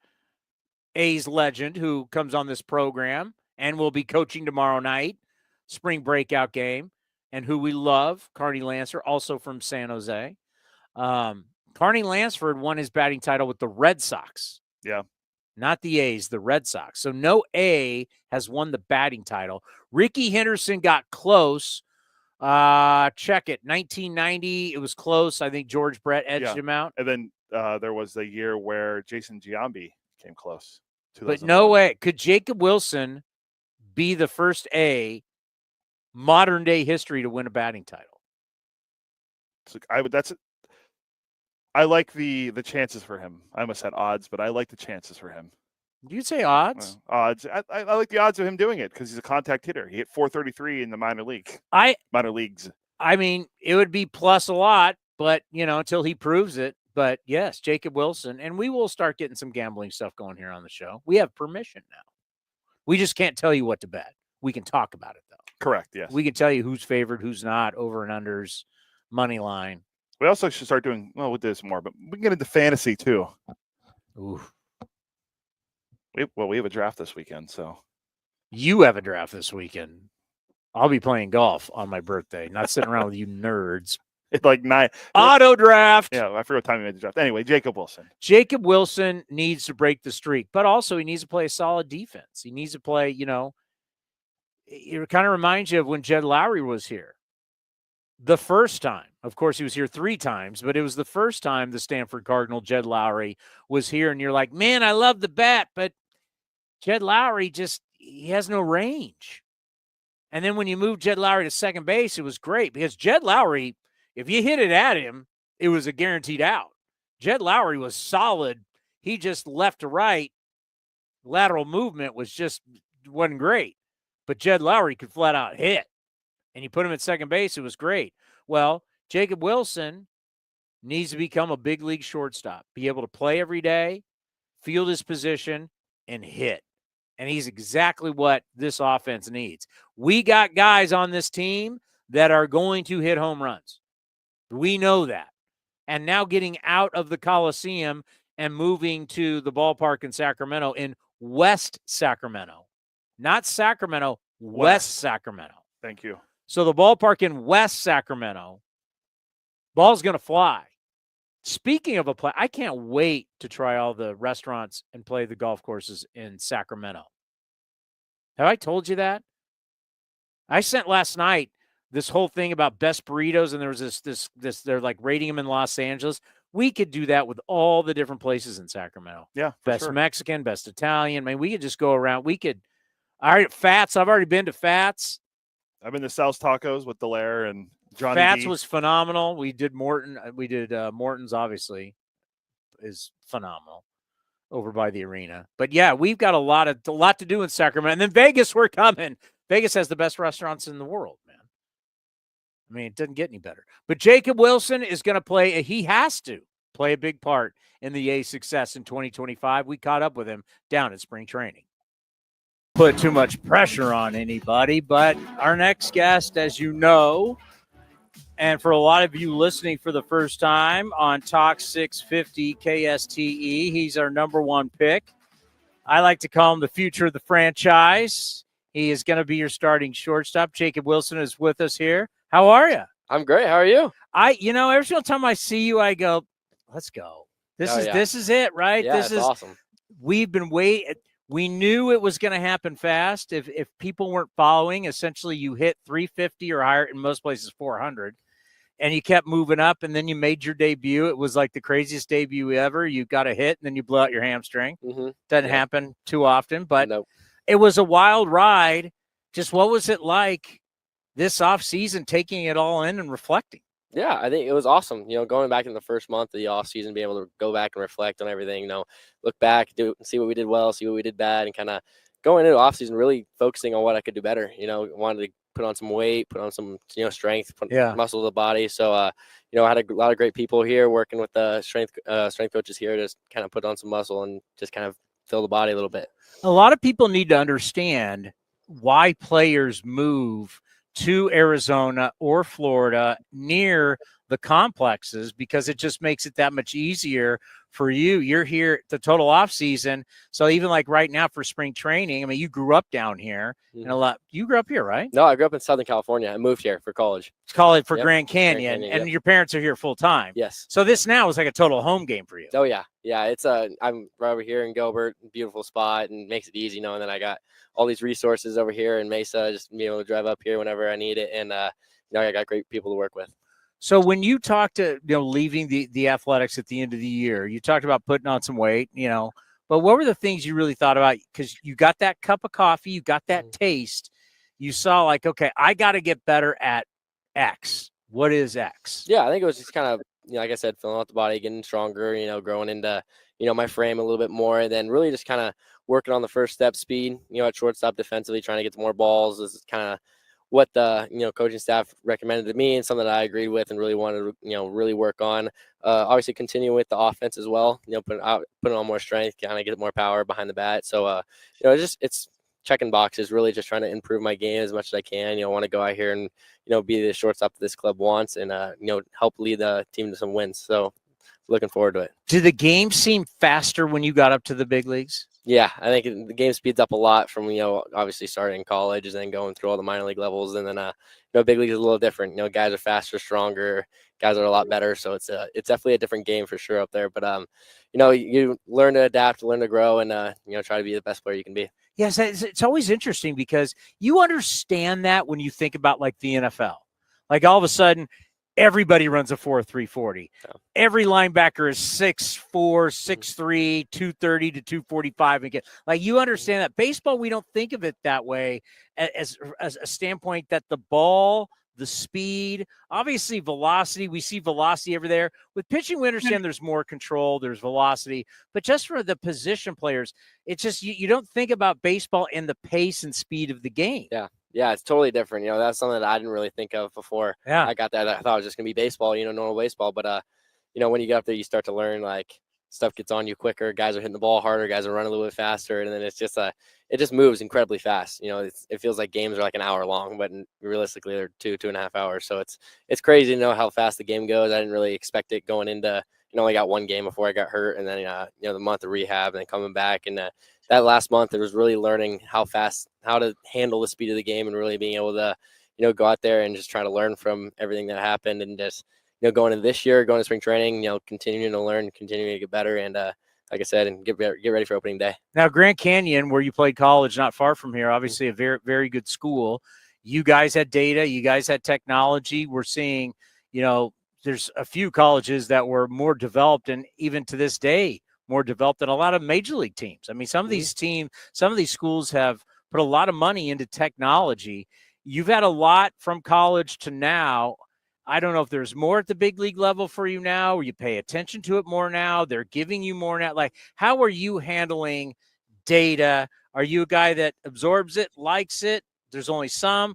A's legend, who comes on this program and will be coaching tomorrow night, spring breakout game, and who we love, Carney Lansford, also from San Jose. Carney Lansford won his batting title with the Red Sox. Yeah. Not the A's, the Red Sox. So no A has won the batting title. Ricky Henderson got close. Check it. 1990, it was close. I think George Brett edged him out. And then there was the year where Jason Giambi came close. But no way. Could Jacob Wilson be the first A modern day history to win a batting title? I like the chances for him. I almost said odds, but I like the chances for him. You'd say odds? Odds. I like the odds of him doing it because he's a contact hitter. He hit .433 in the minor leagues. I mean, it would be plus a lot, but, until he proves it. But, yes, Jacob Wilson. And we will start getting some gambling stuff going here on the show. We have permission now. We just can't tell you what to bet. We can talk about it, though. Correct, yes. We can tell you who's favored, who's not, over and unders, money line. We also should start doing, we'll do this more, but we can get into fantasy, too. Ooh. We have a draft this weekend, so. You have a draft this weekend. I'll be playing golf on my birthday, not sitting around with you nerds. It's like 9. Auto draft. Yeah, I forgot what time we made the draft. Anyway, Jacob Wilson. Jacob Wilson needs to break the streak, but also he needs to play a solid defense. He needs to play, it kind of reminds you of when Jed Lowry was here. The first time. Of course, he was here 3 times, but it was the first time the Stanford Cardinal, Jed Lowry, was here, and you're like, man, I love the bat, but Jed Lowry he has no range. And then when you moved Jed Lowry to second base, it was great because Jed Lowry, if you hit it at him, it was a guaranteed out. Jed Lowry was solid. He just left to right. Lateral movement wasn't great. But Jed Lowry could flat out hit. And you put him at second base, it was great. Well, Jacob Wilson needs to become a big league shortstop, be able to play every day, field his position, and hit. And he's exactly what this offense needs. We got guys on this team that are going to hit home runs. We know that. and now getting out of the Coliseum and moving to the ballpark in Sacramento, in West Sacramento. Not Sacramento, West Sacramento. Thank you. So the ballpark in West Sacramento, ball's going to fly. Speaking of a play, I can't wait to try all the restaurants and play the golf courses in Sacramento. Have I told you that? I sent last night this whole thing about best burritos, and there was this they're like rating them in Los Angeles. We could do that with all the different places in Sacramento. Yeah, best sure. Mexican, best Italian. I mean, we could just go around. We could. All right, Fats. I've already been to Fats. I've been to Sal's Tacos with Delaire and Johnny Fats D. was phenomenal. We did Morton. We did Morton's. Obviously, is phenomenal over by the arena. But yeah, we've got a lot to do in Sacramento, and then Vegas. We're coming. Vegas has the best restaurants in the world, man. I mean, it doesn't get any better. But Jacob Wilson is going to play. He has to play a big part in the A's success in 2025. We caught up with him down at spring training. Put too much pressure on anybody, but our next guest, as you know, and for a lot of you listening for the first time on Talk 650 KSTE, he's our number one pick. I like to call him the future of the franchise. He is going to be your starting shortstop. Jacob Wilson is with us here. How are you? I'm great. How are you? Every single time I see you, I go, let's go. This is it, right? Yeah, this is awesome. We've been waiting. We knew it was going to happen fast. If people weren't following, essentially you hit 350 or higher, in most places 400, and you kept moving up, and then you made your debut. It was like the craziest debut ever. You got a hit, and then you blew out your hamstring. Mm-hmm. Doesn't happen too often, but Nope. It was a wild ride. Just what was it like this offseason, taking it all in and reflecting? Yeah, I think it was awesome. Going back in the first month of the off season, being able to go back and reflect on everything, look back, see what we did well, see what we did bad, and kind of going into the off season, really focusing on what I could do better. Wanted to put on some weight, put on some, strength, put muscle to the body. So, I had a lot of great people here working with the strength coaches here to kind of put on some muscle and just kind of fill the body a little bit. A lot of people need to understand why players move to Arizona or Florida near the complexes, because it just makes it that much easier for you. You're here the total off season. So even like right now for spring training, I mean, you grew up down here and you grew up here, right? No, I grew up in Southern California. I moved here for college. College for Grand Canyon, and your parents are here full time. Yes. So this now is like a total home game for you. Oh yeah. Yeah. It's I'm right over here in Gilbert, beautiful spot, and makes it easy knowing that I got all these resources over here in Mesa, just be able to drive up here whenever I need it. And, I got great people to work with. So when you talked to, leaving the athletics at the end of the year, you talked about putting on some weight, but what were the things you really thought about? Because you got that cup of coffee, you got that taste, you saw like, okay, I got to get better at X. What is X? Yeah, I think it was just kind of, like I said, filling out the body, getting stronger, growing into, my frame a little bit more, and then really just kind of working on the first step speed, at shortstop defensively, trying to get to more balls. This is kind of what the coaching staff recommended to me, and something that I agreed with and really wanted to really work on. Obviously continue with the offense as well, putting on more strength, kind of get more power behind the bat. So it's checking boxes, really just trying to improve my game as much as I can. Want to go out here and be the shortstop that this club wants, and help lead the team to some wins. So looking forward to it. Did the game seem faster when you got up to the big leagues? Yeah, I think the game speeds up a lot from, obviously starting in college and then going through all the minor league levels. And then, big league is a little different. Guys are faster, stronger, guys are a lot better. So it's definitely a different game for sure up there. But, you learn to adapt, learn to grow, and, try to be the best player you can be. Yes, it's always interesting because you understand that when you think about like the NFL. Like all of a sudden, everybody runs a 4.340. Yeah. Every linebacker is 6'4", 6'3", 230 to 245. Again, like you understand that. Baseball, we don't think of it that way as a standpoint that the ball, the speed, obviously velocity. We see velocity over there. With pitching, we understand there's more control, there's velocity. But just for the position players, it's just you don't think about baseball and the pace and speed of the game. Yeah, it's totally different. That's something that I didn't really think of before. Yeah. I got that. I thought it was just going to be baseball, normal baseball. But, when you get up there, you start to learn, like, stuff gets on you quicker. Guys are hitting the ball harder. Guys are running a little bit faster. And then it's just it just moves incredibly fast. You know, it feels like games are like an hour long, but realistically they're 2.5 hours. So it's crazy to know how fast the game goes. I didn't really expect it going into, only got one game before I got hurt. And then, the month of rehab and then coming back. And that last month, it was really learning how to handle the speed of the game and really being able to, go out there and just try to learn from everything that happened and just, going into this year, going to spring training, continuing to learn, continuing to get better. And, like I said, and get ready for opening day. Now, Grand Canyon, where you played college, not far from here, obviously a very, very good school. You guys had data. You guys had technology. We're seeing, there's a few colleges that were more developed and even to this day, more developed than a lot of major league teams. I mean, some of these schools have put a lot of money into technology. You've had a lot from college to now. I don't know if there's more at the big league level for you now, or you pay attention to it more now. They're giving you more now. Like, how are you handling data? Are you a guy that absorbs it, likes it? There's only some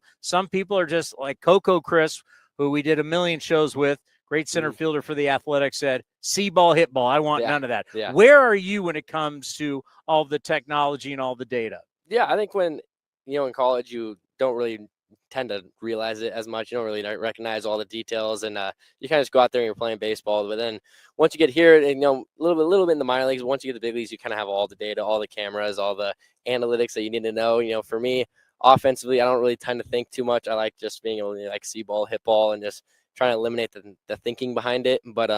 people are just like Coco Chris, who we did a million shows with, great center fielder for the Athletics, said, see ball, hit ball. I want none of that. Yeah. Where are you when it comes to all the technology and all the data? Yeah, I think when, in college, you don't really tend to realize it as much. You don't really recognize all the details, and you kind of just go out there and you're playing baseball. But then once you get here, and, a little bit in the minor leagues, once you get the big leagues, you kind of have all the data, all the cameras, all the analytics that you need to know. For me, offensively, I don't really tend to think too much. I like just being able to see ball, hit ball, and just trying to eliminate the thinking behind it. But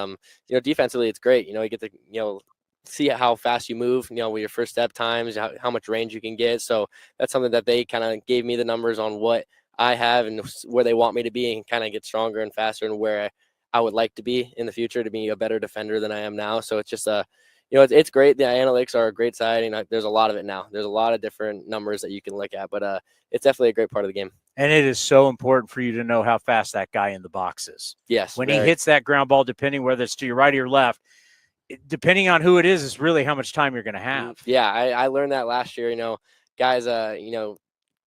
defensively, it's great. You get to see how fast you move. With your first step times, how much range you can get. So that's something that they kind of gave me the numbers on what I have and where they want me to be and kind of get stronger and faster and where I would like to be in the future to be a better defender than I am now. So it's just it's great. The analytics are a great side, and there's a lot of it now. There's a lot of different numbers that you can look at, but it's definitely a great part of the game. And it is so important for you to know how fast that guy in the box is. Yes. When he hits that ground ball, depending whether it's to your right or your left, depending on who it is really how much time you're going to have. Yeah, I learned that last year. Guys,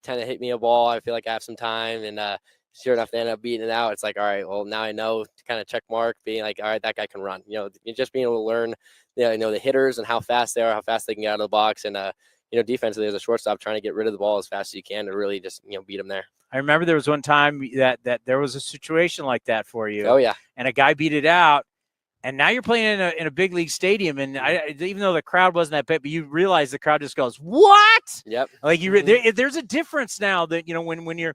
tend to hit me a ball. I feel like I have some time, and sure enough, they end up beating it out. It's like, all right, well, now I know to kind of check mark, being like, all right, that guy can run. Just being able to learn, the hitters and how fast they are, how fast they can get out of the box, and defensively as a shortstop, trying to get rid of the ball as fast as you can to really just beat them there. I remember there was one time that there was a situation like that for you. Oh yeah, and a guy beat it out. And now you're playing in a big league stadium, and even though the crowd wasn't that big, but you realize the crowd just goes, "What?" Yep. Like there's a difference now that when you're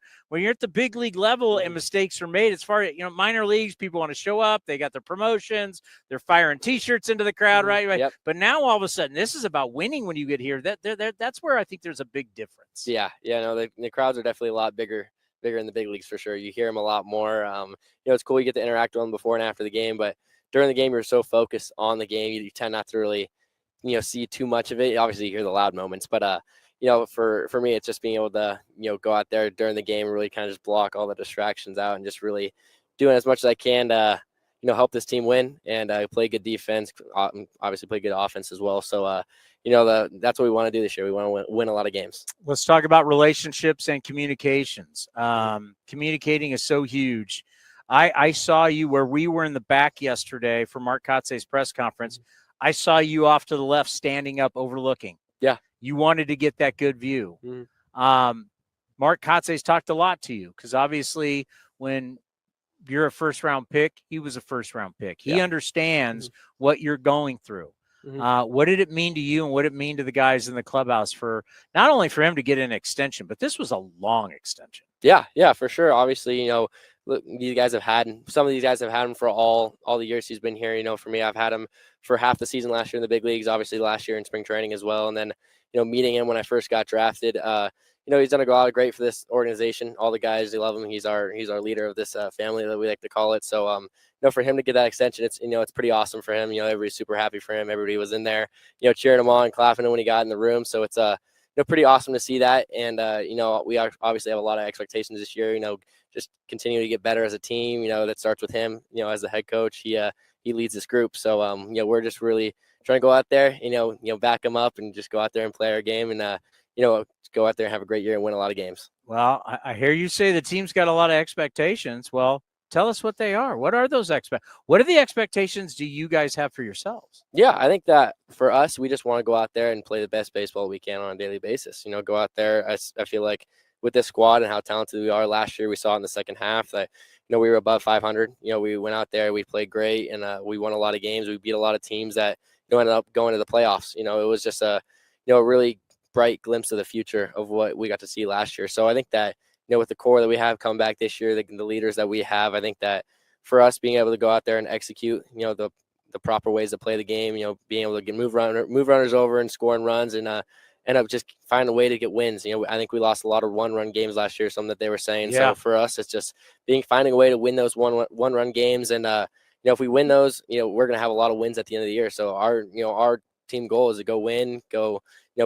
at the big league level and mistakes are made. As far as minor leagues, people want to show up. They got their promotions. They're firing T-shirts into the crowd, right? Yep. But now all of a sudden, this is about winning. When you get here, that's where I think there's a big difference. Yeah. No, the crowds are definitely a lot bigger in the big leagues for sure. You hear them a lot more. It's cool you get to interact with them before and after the game, but during the game, you're so focused on the game, you tend not to really, see too much of it. Obviously, you hear the loud moments, but for me, it's just being able to, go out there during the game and really kind of just block all the distractions out and just really doing as much as I can to, help this team win and play good defense. Obviously, play good offense as well. So, that's what we want to do this year. We want to win a lot of games. Let's talk about relationships and communications. Communicating is so huge. I saw you where we were in the back yesterday for Mark Kotze's press conference. I saw you off to the left standing up overlooking. Yeah. You wanted to get that good view. Mm-hmm. Mark Kotze's talked a lot to you because obviously when you're a first-round pick, he was a first-round pick. He understands what you're going through. Mm-hmm. What did it mean to you and what did it mean to the guys in the clubhouse for not only for him to get an extension, but this was a long extension. Yeah, for sure. Obviously, look, these guys have had some of these guys have had him for all the years he's been here. For me, I've had him for half the season last year in the big leagues, obviously last year in spring training as well. And then, meeting him when I first got drafted, he's done a lot of great for this organization. All the guys, they love him. He's our leader of this family that we like to call it. So, for him to get that extension, it's, it's pretty awesome for him. Everybody's super happy for him. Everybody was in there, cheering him on, clapping him when he got in the room. So it's, pretty awesome to see that. And, we obviously have a lot of expectations this year, just continue to get better as a team. That starts with him, as the head coach. He leads this group. So, we're just really trying to go out there, back him up and just go out there and play our game and, go out there and have a great year and win a lot of games. Well, I hear you say the team's got a lot of expectations. Well, Tell us what they are. What are those what are the expectations do you guys have for yourselves? Yeah, I think that for us, we just want to go out there and play the best baseball we can on a daily basis. Go out there. I feel like with this squad and how talented we are, last year we saw in the second half that, we were above 500. We went out there, we played great, and we won a lot of games. We beat a lot of teams that ended up going to the playoffs. It was just a really bright glimpse of the future of what we got to see last year. So I think that, with the core that we have come back this year, the leaders that we have, I think that for us being able to go out there and execute, the proper ways to play the game, being able to move runners over and scoring runs and end up just finding a way to get wins. I think we lost a lot of one-run games last year, something that they were saying. Yeah. So for us, it's just finding a way to win those one-run games. And, if we win those, we're going to have a lot of wins at the end of the year. So our team goal is to go win,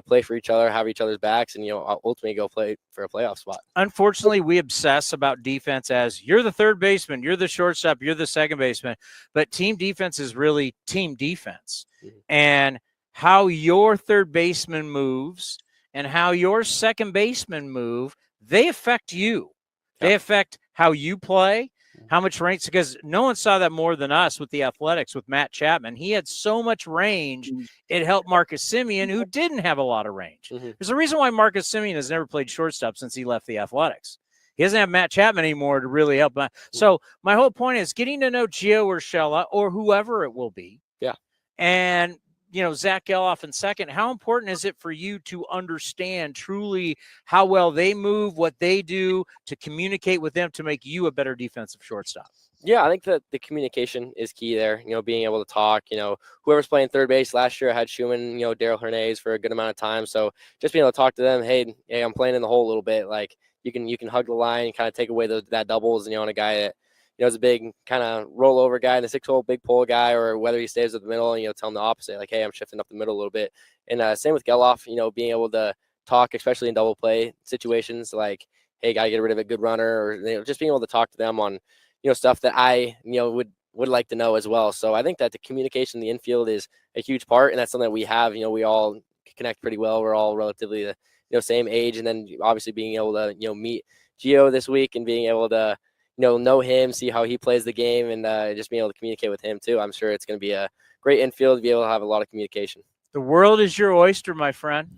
play for each other, have each other's backs, and, ultimately go play for a playoff spot. Unfortunately, we obsess about defense as you're the third baseman, you're the shortstop, you're the second baseman, but team defense is really team defense. Mm-hmm. And how your third baseman moves and how your second baseman move, they affect you. They affect how you play, how much range, because no one saw that more than us with the Athletics with Matt Chapman. He had so much range, it helped Marcus Semien, who didn't have a lot of range. Mm-hmm. There's a reason why Marcus Semien has never played shortstop since he left the Athletics. He doesn't have Matt Chapman anymore to really help. So my whole point is getting to know Gio Urshela or whoever it will be. Yeah. And Zach Geloff in second. How important is it for you to understand truly how well they move, what they do, to communicate with them to make you a better defensive shortstop? Yeah, I think that the communication is key there. Being able to talk. Whoever's playing third base last year, I had Schumann, Daryl Hernandez for a good amount of time. So just being able to talk to them, hey, I'm playing in the hole a little bit. Like you can hug the line, kind of take away that doubles, on a guy that is a big kind of rollover guy in the 6-hole, big pull guy, or whether he stays at the middle and, tell him the opposite, like, hey, I'm shifting up the middle a little bit. And same with Geloff, being able to talk, especially in double play situations, like, hey, got to get rid of a good runner, or just being able to talk to them on, stuff that I, would like to know as well. So I think that the communication in the infield is a huge part, and that's something that we have. We all connect pretty well. We're all relatively the same age, and then obviously being able to, meet Gio this week and being able to, know him, see how he plays the game, and just being able to communicate with him too. I'm sure it's going to be a great infield to be able to have a lot of communication. The world is your oyster, my friend.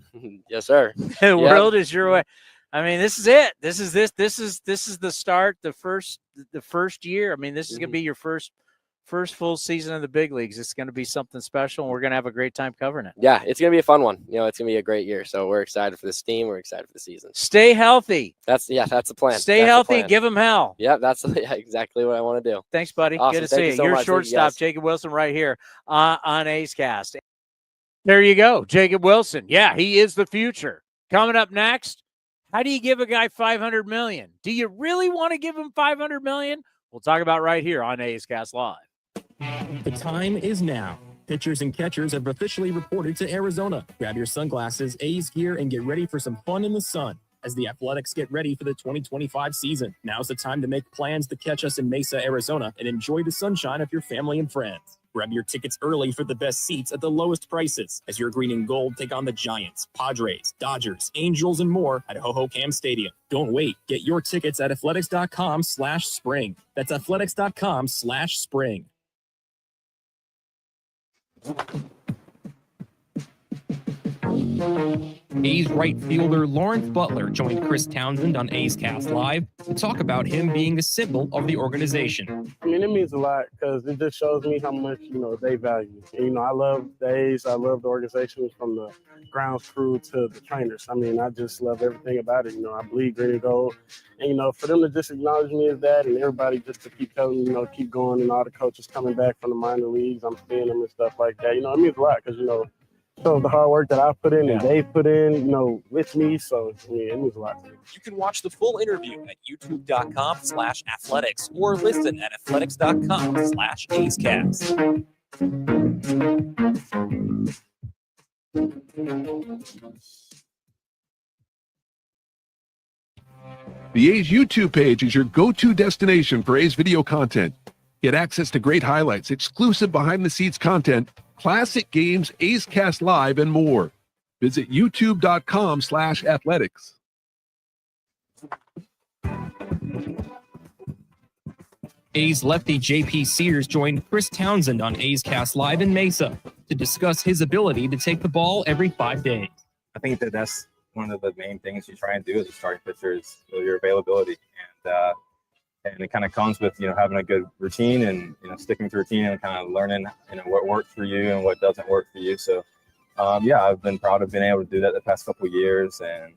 Yes, sir. The world is your oyster. I mean, this is it. This is the start, the first year. I mean, this is going to be your first full season of the big leagues. It's going to be something special, and we're going to have a great time covering it. Yeah, it's going to be a fun one. It's going to be a great year. So we're excited for this team. We're excited for the season. Stay healthy. That's the plan. Stay healthy and give them hell. Yeah, that's exactly what I want to do. Thanks, buddy. Awesome. Good to see you. So Your much. shortstop, Jacob Wilson, right here on A's Cast. There you go, Jacob Wilson. Yeah, he is the future. Coming up next, how do you give a guy $500 million? Do you really want to give him $500 million? We'll talk about right here on A's Cast Live. The time is now. Pitchers and catchers have officially reported to Arizona. Grab your sunglasses, A's gear, and get ready for some fun in the sun as the Athletics get ready for the 2025 season. Now's the time to make plans to catch us in Mesa, Arizona, and enjoy the sunshine of your family and friends. Grab your tickets early for the best seats at the lowest prices as your green and gold take on the Giants, Padres, Dodgers, Angels, and more at Ho-Ho-Cam Stadium. Don't wait. Get your tickets at athletics.com/spring. That's athletics.com/spring. A's right fielder Lawrence Butler joined Chris Townsend on A's Cast Live to talk about him being a symbol of the organization. I mean, it means a lot because it just shows me how much, they value. And, I love the A's. I love the organization from the grounds crew to the trainers. I mean, I just love everything about it. I bleed green and gold. And, for them to just acknowledge me as that and everybody just to keep telling me, keep going, and all the coaches coming back from the minor leagues, I'm seeing them and stuff like that. It means a lot because, so the hard work that I put in and they put in, with me. So, it means a lot to me. You can watch the full interview at youtube.com/athletics or listen at athletics.com/A'sCast. The A's YouTube page is your go-to destination for A's video content. Get access to great highlights, exclusive behind-the-scenes content, classic games, A's Cast Live, and more. Visit youtube.com/athletics. A's lefty J.P. Sears joined Chris Townsend on A's Cast Live in Mesa to discuss his ability to take the ball every 5 days. I think that's one of the main things you try and do as a starting pitcher is your availability. And it kind of comes with, having a good routine and, sticking with the routine and kind of learning, what works for you and what doesn't work for you. So, I've been proud of being able to do that the past couple of years and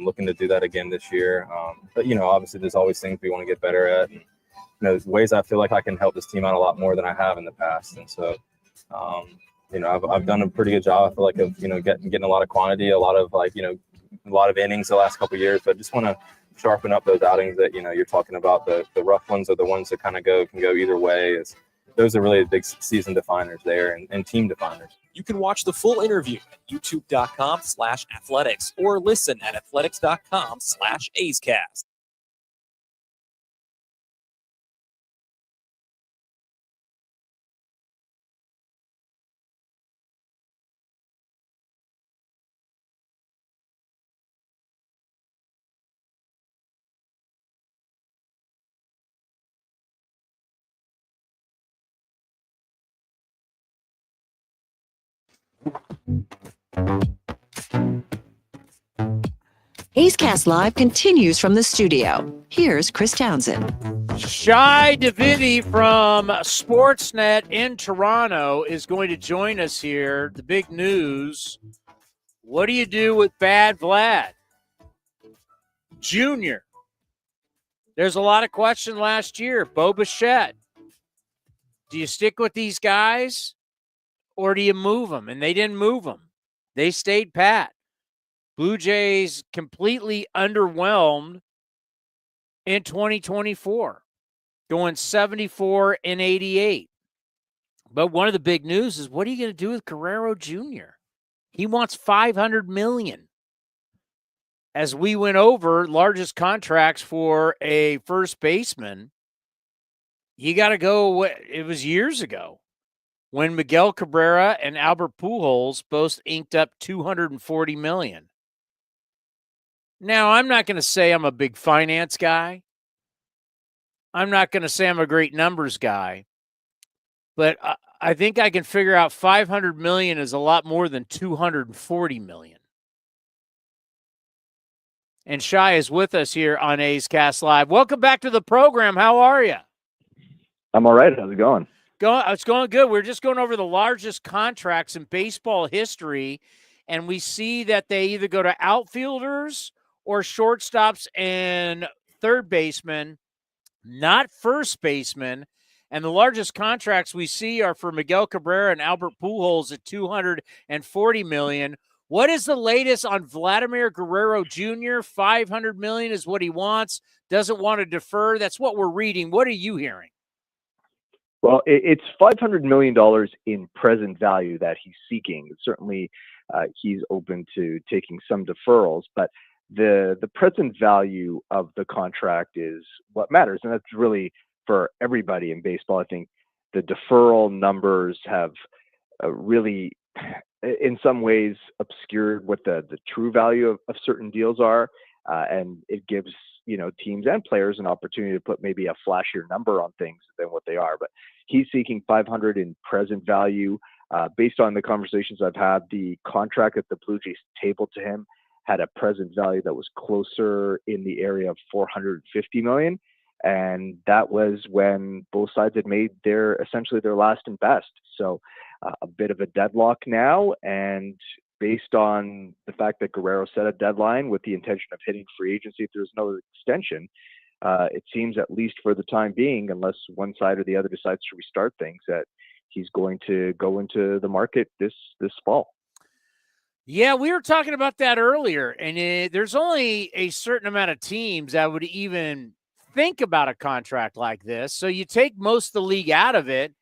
looking to do that again this year. But, obviously there's always things we want to get better at. And, there's ways I feel like I can help this team out a lot more than I have in the past. And so, I've done a pretty good job, I feel like, of, getting a lot of quantity, a lot of a lot of innings the last couple of years, but just want to sharpen up those outings that, you're talking about. The rough ones are the ones that kind of can go either way. Those are really the big season definers there and team definers. You can watch the full interview at youtube.com/athletics or listen at athletics.com/A'sCast. A's Cast Live continues from the studio. Here's Chris Townsend. Shi Davidi from Sportsnet in Toronto is going to join us here. The big news, what do you do with Bad Vlad Jr.? There's a lot of question last year. Bo Bichette. Do you stick with these guys or do you move them? And they didn't move them. They stayed pat. Blue Jays completely underwhelmed in 2024, going 74-88. But one of the big news is, what are you going to do with Guerrero Jr.? He wants $500 million. As we went over largest contracts for a first baseman, you got to go. It was years ago when Miguel Cabrera and Albert Pujols both inked up $240 million. Now, I'm not going to say I'm a big finance guy. I'm not going to say I'm a great numbers guy. But I think I can figure out $500 million is a lot more than $240 million. And Shi is with us here on A's Cast Live. Welcome back to the program. How are you? I'm all right. How's it going? It's going good. We're just going over the largest contracts in baseball history, and we see that they either go to outfielders or shortstops and third baseman, not first baseman. And the largest contracts we see are for Miguel Cabrera and Albert Pujols at $240 million. What is the latest on Vladimir Guerrero Jr.? $500 million is what he wants, doesn't want to defer. That's what we're reading. What are you hearing? Well, it's $500 million in present value that he's seeking. Certainly, he's open to taking some deferrals, but the present value of the contract is what matters. And that's really for everybody in baseball. I think the deferral numbers have really, in some ways, obscured what the true value of certain deals are. And it gives, teams and players an opportunity to put maybe a flashier number on things than what they are. But he's seeking 500 in present value. Based on the conversations I've had, the contract that the Blue Jays tabled to him had a present value that was closer in the area of $450 million. And that was when both sides had made essentially their last and best. So a bit of a deadlock now. And based on the fact that Guerrero set a deadline with the intention of hitting free agency if there's no extension, it seems, at least for the time being, unless one side or the other decides to restart things, that he's going to go into the market this fall. Yeah, we were talking about that earlier, and there's only a certain amount of teams that would even think about a contract like this. So you take most of the league out of it,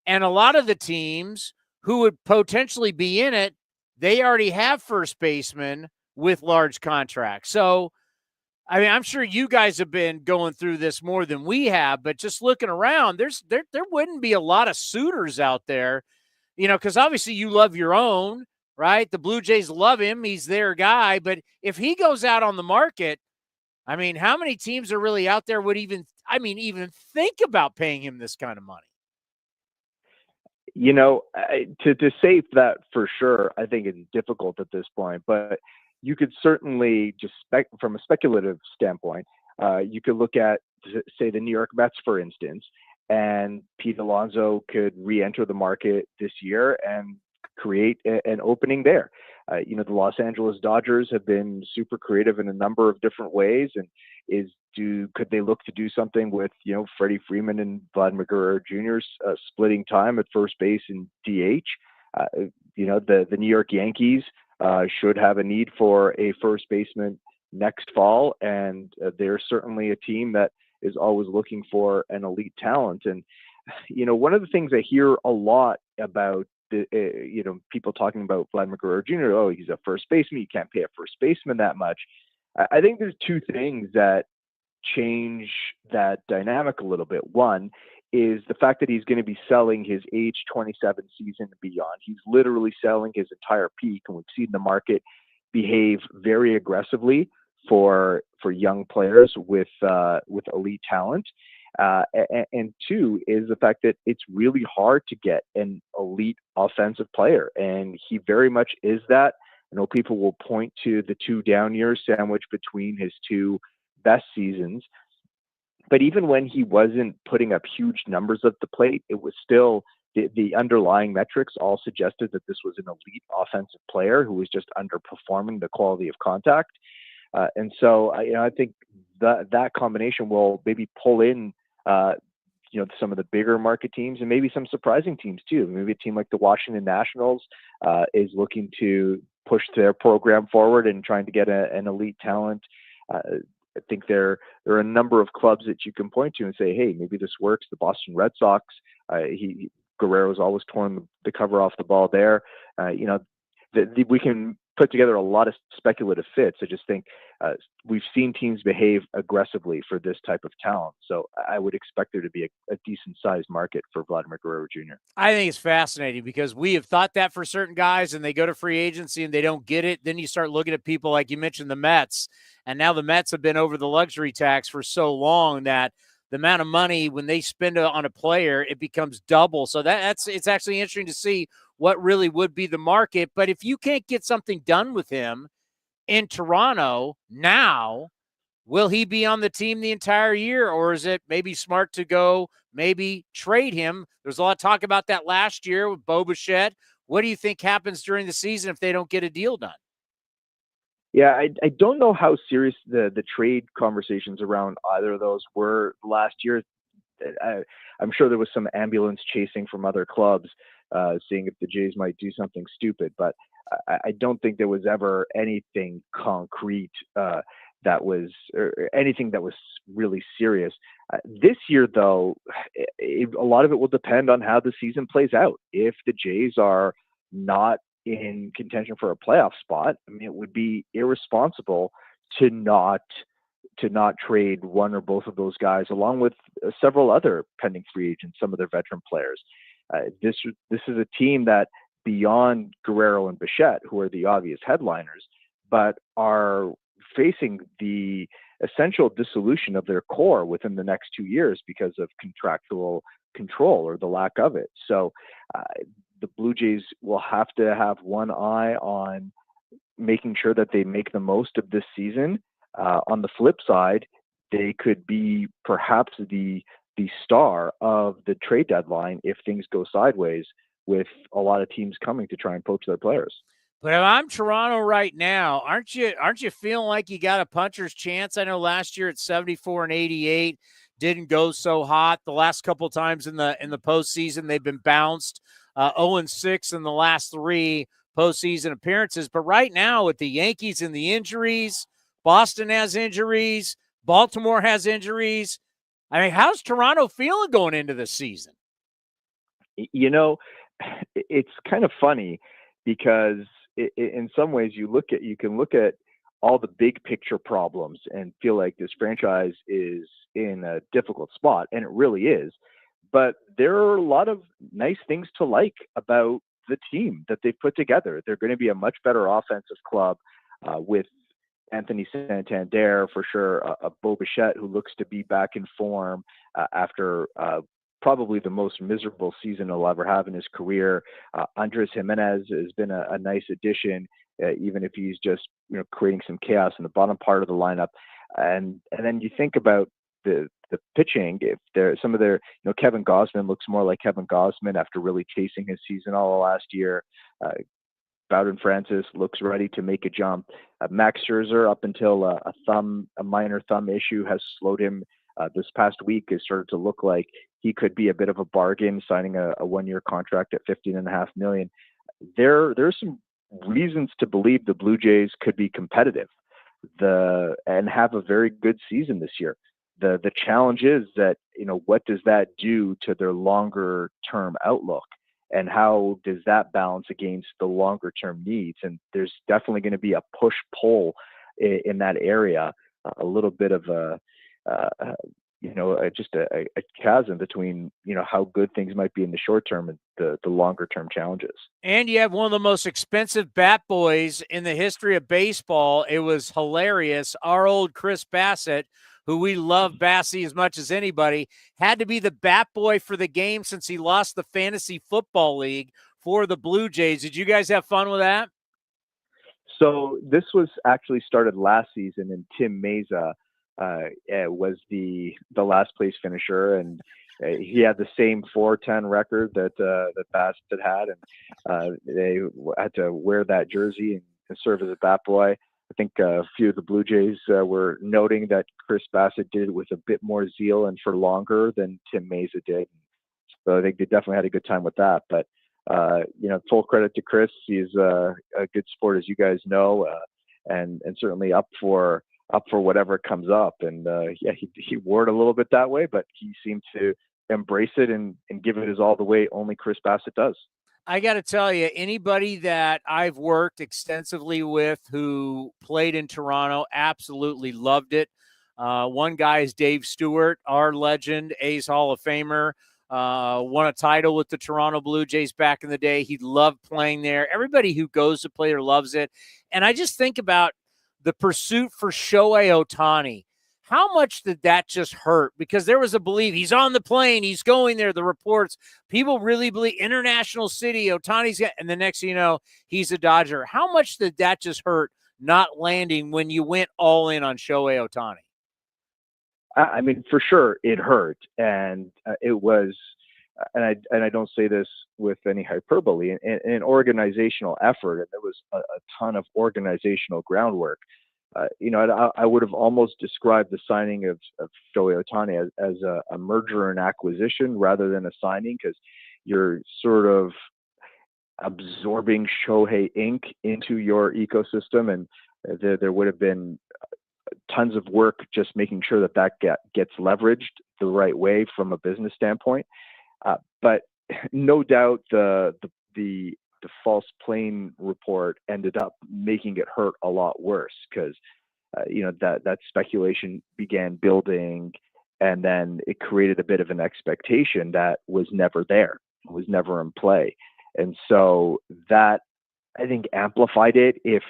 and a lot of the teams who would potentially be in it, they already have first basemen with large contracts. So, I mean, I'm sure you guys have been going through this more than we have, but just looking around, there wouldn't be a lot of suitors out there, because obviously you love your own, right? The Blue Jays love him. He's their guy. But if he goes out on the market, I mean, how many teams are really out there would even think about paying him this kind of money? To say that for sure, I think it's difficult at this point, but you could certainly just from a speculative standpoint, you could look at, say, the New York Mets, for instance, and Pete Alonso could re-enter the market this year and create an opening there. The Los Angeles Dodgers have been super creative in a number of different ways, and could they look to do something with Freddie Freeman and Vladimir Guerrero Jr. Splitting time at first base and DH? The New York Yankees should have a need for a first baseman next fall, and they're certainly a team that is always looking for an elite talent. And one of the things I hear a lot about people talking about Vladimir Guerrero Jr. Oh, he's a first baseman. You can't pay a first baseman that much. I think there's two things that change that dynamic a little bit. One is the fact that he's going to be selling his age 27 season and beyond. He's literally selling his entire peak, and we've seen the market behave very aggressively for young players with elite talent. And two is the fact that it's really hard to get an elite offensive player, and he very much is that. I know people will point to the 2 down years sandwiched between his 2 best seasons, but even when he wasn't putting up huge numbers at the plate, it was still the underlying metrics all suggested that this was an elite offensive player who was just underperforming the quality of contact. And so I think that combination will maybe pull in some of the bigger market teams and maybe some surprising teams too. Maybe a team like the Washington Nationals is looking to push their program forward and trying to get an elite talent. I think there are a number of clubs that you can point to and say, hey, maybe this works. The Boston Red Sox, Guerrero's always torn the cover off the ball there. We can put together a lot of speculative fits. I just think we've seen teams behave aggressively for this type of talent. So I would expect there to be a decent sized market for Vladimir Guerrero Jr. I think it's fascinating because we have thought that for certain guys and they go to free agency and they don't get it. Then you start looking at people like you mentioned, the Mets, and now the Mets have been over the luxury tax for so long that the amount of money when they spend on a player, it becomes double. So it's actually interesting to see what really would be the market. But if you can't get something done with him in Toronto now, will he be on the team the entire year, or is it maybe smart to go maybe trade him? There's a lot of talk about that last year with Bo Bichette. What do you think happens during the season if they don't get a deal done? Yeah, I don't know how serious the trade conversations around either of those were last year. I'm sure there was some ambulance chasing from other clubs, seeing if the Jays might do something stupid, but I don't think there was ever anything concrete that was or anything that was really serious. This year, though, a lot of it will depend on how the season plays out. If the Jays are not in contention for a playoff spot, I mean, it would be irresponsible to not trade one or both of those guys, along with several other pending free agents, some of their veteran players. This is a team that, beyond Guerrero and Bichette, who are the obvious headliners, but are facing the essential dissolution of their core within the next 2 years because of contractual control or the lack of it. So the Blue Jays will have to have one eye on making sure that they make the most of this season. On the flip side, they could be perhaps the star of the trade deadline if things go sideways, with a lot of teams coming to try and poach their players. But if I'm Toronto right now, aren't you feeling like you got a puncher's chance? I know last year at 74 and 88 didn't go so hot. The last couple times in the postseason, they've been bounced 0-6 in the last 3 postseason appearances. But right now with the Yankees and the injuries, Boston has injuries, Baltimore has injuries. I mean, how's Toronto feeling going into the season? It's kind of funny because in some ways you can look at all the big picture problems and feel like this franchise is in a difficult spot, and it really is. But there are a lot of nice things to like about the team that they've put together. They're going to be a much better offensive club with Anthony Santander, for sure, a Bo Bichette, who looks to be back in form after probably the most miserable season he'll ever have in his career. Andres Jimenez has been a nice addition, even if he's just creating some chaos in the bottom part of the lineup. And then you think about the pitching. If there some of their Kevin Gausman looks more like Kevin Gausman after really chasing his season all last year. Bowden Francis looks ready to make a jump. Max Scherzer, up until a minor thumb issue has slowed him this past week, has started to look like he could be a bit of a bargain, signing a one-year contract at $15.5 million. There's some reasons to believe the Blue Jays could be competitive and have a very good season this year. The challenge is that, what does that do to their longer term outlook? And how does that balance against the longer term needs? And there's definitely going to be a push-pull in that area, a little bit of just a chasm between, how good things might be in the short term and the longer term challenges. And you have one of the most expensive bat boys in the history of baseball. It was hilarious. Our old Chris Bassett, who we love Bassey as much as anybody, had to be the bat boy for the game since he lost the fantasy football league for the Blue Jays. Did you guys have fun with that? So this was actually started last season, and Tim Meza was the last place finisher, and he had the same 4-10 record that Bassett had, and they had to wear that jersey and serve as a bat boy. I think a few of the Blue Jays were noting that Chris Bassett did it with a bit more zeal and for longer than Tim Meza did. So I think they definitely had a good time with that. But, full credit to Chris. He's a good sport, as you guys know, and certainly up for whatever comes up. And he wore it a little bit that way, but he seemed to embrace it and give it his all the way only Chris Bassett does. I got to tell you, anybody that I've worked extensively with who played in Toronto absolutely loved it. One guy is Dave Stewart, our legend, A's Hall of Famer, won a title with the Toronto Blue Jays back in the day. He loved playing there. Everybody who goes to play there loves it. And I just think about the pursuit for Shohei Ohtani. How much did that just hurt? Because there was a belief he's on the plane, he's going there. The reports, people really believe international city, Ohtani's got, and the next thing you know, he's a Dodger. How much did that just hurt not landing when you went all in on Shohei Ohtani? I mean, for sure, it hurt, and it was, and I don't say this with any hyperbole, an organizational effort, and there was a ton of organizational groundwork. I would have almost described the signing of Shohei Ohtani as a merger and acquisition rather than a signing, because you're sort of absorbing Shohei Inc. into your ecosystem, and there would have been tons of work just making sure that gets leveraged the right way from a business standpoint. But no doubt the false plane report ended up making it hurt a lot worse, because that speculation began building, and then it created a bit of an expectation that was never there, was never in play. And so that, I think, amplified it. If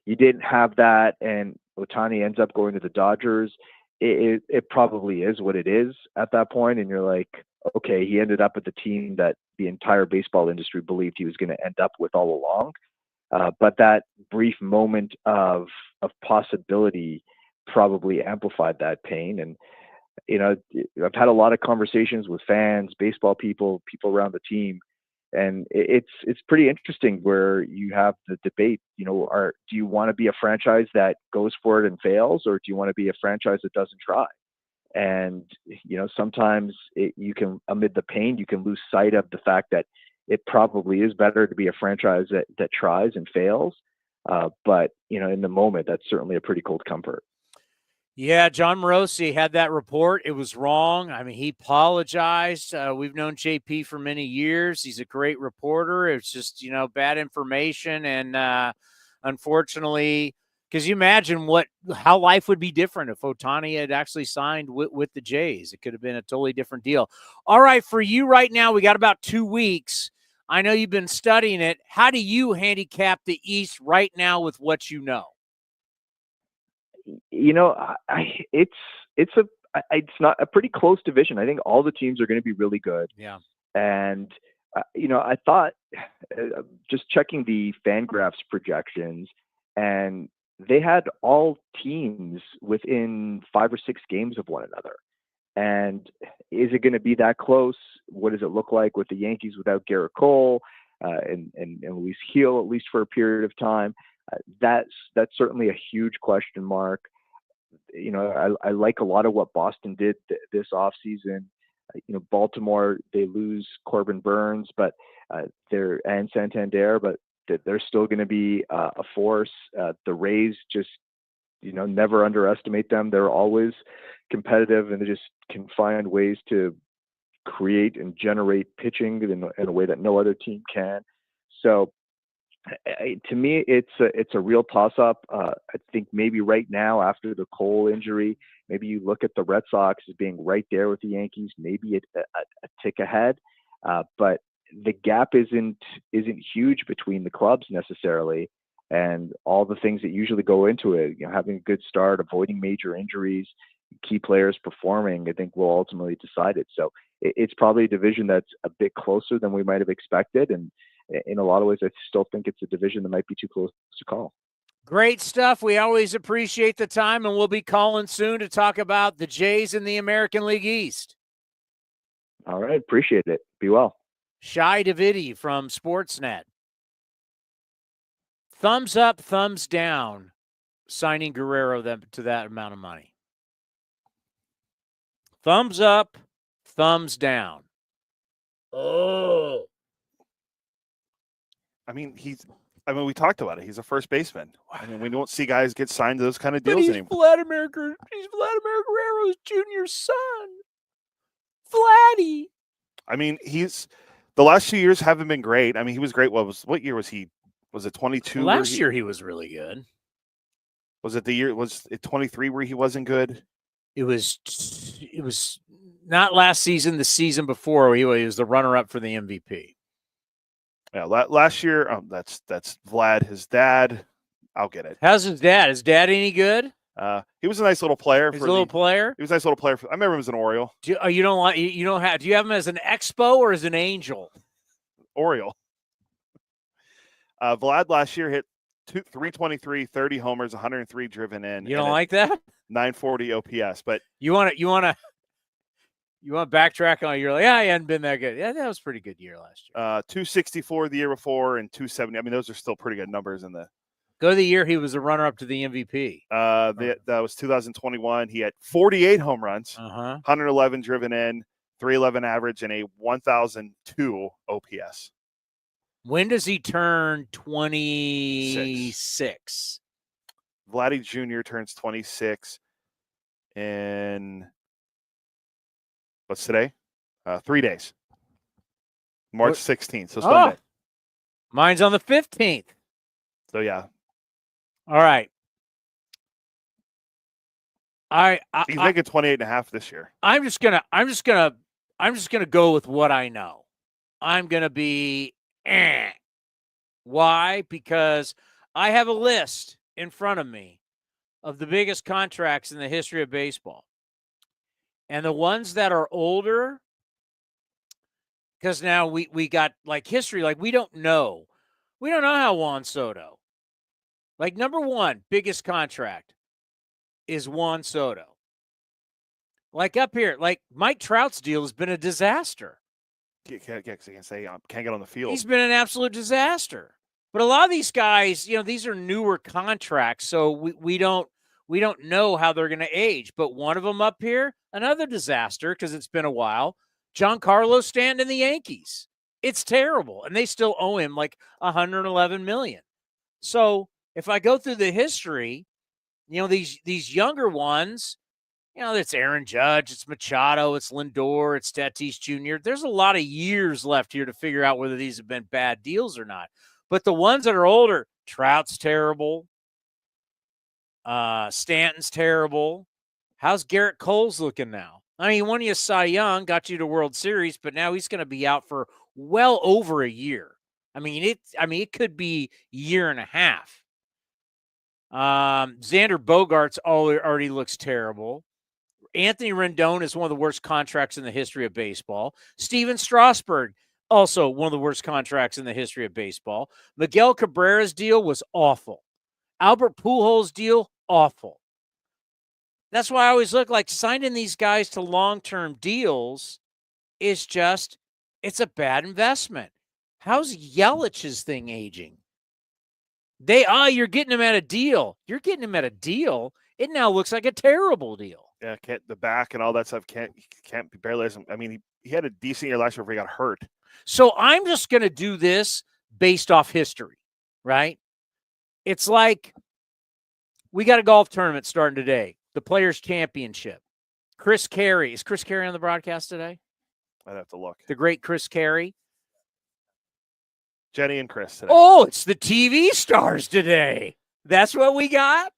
you didn't have that and Ohtani ends up going to the Dodgers, it probably is what it is at that point. And you're like, okay, he ended up at the team that the entire baseball industry believed he was going to end up with all along. But that brief moment of possibility probably amplified that pain. And, I've had a lot of conversations with fans, baseball people around the team, and it's pretty interesting where you have the debate, do you want to be a franchise that goes for it and fails, or do you want to be a franchise that doesn't try? And, sometimes you can, amid the pain, you can lose sight of the fact that it probably is better to be a franchise that tries and fails. But, in the moment, that's certainly a pretty cold comfort. Yeah, John Morosi had that report. It was wrong. I mean, he apologized. We've known JP for many years. He's a great reporter. It's just, bad information. And unfortunately, because you imagine how life would be different if Ohtani had actually signed with the Jays. It could have been a totally different deal. All right, for you right now, we got about 2 weeks. I know you've been studying it. How do you handicap the East right now with what you know? it's not a pretty close division. I think all the teams are going to be really good. Yeah. And I thought just checking the Fangraphs projections, and they had all teams within 5 or 6 games of one another. And is it going to be that close? What does it look like with the Yankees without Garrett Cole and Luis Gil, at least for a period of time? That's certainly a huge question mark. I like a lot of what Boston did this offseason. Baltimore, they lose Corbin Burns, but and Santander, but they're still going to be a force. The Rays just, never underestimate them. They're always competitive, and they just can find ways to create and generate pitching in a way that no other team can. So to me, it's a real toss-up. I think maybe right now, after the Cole injury, maybe you look at the Red Sox as being right there with the Yankees, maybe a tick ahead. But the gap isn't huge between the clubs necessarily, and all the things that usually go into it. Having a good start, avoiding major injuries, key players performing, I think will ultimately decide it. So it's probably a division that's a bit closer than we might have expected, and in a lot of ways, I still think it's a division that might be too close to call. Great stuff. We always appreciate the time, and we'll be calling soon to talk about the Jays in the American League East. All right. Appreciate it. Be well. Shi Davidi from Sportsnet. Thumbs up, thumbs down, signing Guerrero to that amount of money. Thumbs up, thumbs down. Oh. We talked about it. He's a first baseman. We don't see guys get signed to those kind of But deals he's anymore. Vladimir Guerrero's junior son. Vladdy. The last 2 years haven't been great. He was great. What year was he? Was it 22? Last year he was really good. Was it 23 where he wasn't good? It was not last season, the season before he was the runner-up for the MVP. Yeah, last year, that's Vlad, his dad. I'll get it. How's his dad? Is dad any good? He was a nice little player. He's a little player? He was a nice little player. I remember him as an Oriole. Do you have him as an Expo or as an Angel? Oriole. Vlad last year hit 323, 30 homers, 103 driven in. You don't like that? 940 OPS, but you want to backtrack on? You're like, yeah, he hadn't been that good. Yeah, that was a pretty good year last year. 264 the year before and 270. Those are still pretty good numbers in the. Go to the year he was a runner-up to the MVP. That was 2021. He had 48 home runs, 111 driven in, 311 average, and a 1,002 OPS. When does he turn 26? Vladdy Jr. turns 26 in, what's today? 3 days. March 16th, so Sunday. Mine's on the 15th. So, yeah. All right. He's making 28.5 this year. I'm just gonna go with what I know. I'm gonna be Why? Because I have a list in front of me of the biggest contracts in the history of baseball. And the ones that are older, because now we got like history, like we don't know how Juan Soto, like number one biggest contract is Juan Soto. Like up here, like Mike Trout's deal has been a disaster. Can't get on the field. He's been an absolute disaster. But a lot of these guys, these are newer contracts, so we don't know how they're going to age. But one of them up here, another disaster because it's been a while. Giancarlo Stanton and the Yankees. It's terrible, and they still owe him like $111 million. So if I go through the history, these younger ones. It's Aaron Judge, it's Machado, it's Lindor, it's Tatis Jr. There's a lot of years left here to figure out whether these have been bad deals or not. But the ones that are older, Trout's terrible. Stanton's terrible. How's Garrett Cole's looking now? He won you a Cy Young, got you to World Series, but now he's going to be out for well over a year. It could be a year and a half. Xander Bogaerts already looks terrible. Anthony Rendon is one of the worst contracts in the history of baseball. Steven Strasburg, also one of the worst contracts in the history of baseball. Miguel Cabrera's deal was awful. Albert Pujols' deal, awful. That's why I always look like signing these guys to long-term deals is just, it's a bad investment. How's Yelich's thing aging? You're getting him at a deal. You're getting him at a deal. It now looks like a terrible deal. Yeah, the back and all that stuff can't be barely. I mean, he had a decent year last year before he got hurt. So I'm just going to do this based off history, right? It's like we got a golf tournament starting today, the Players' Championship. Chris Carey. Is Chris Carey on the broadcast today? I'd have to look. The great Chris Carey. Jenny and Chris today. Oh, it's the TV stars today. That's what we got?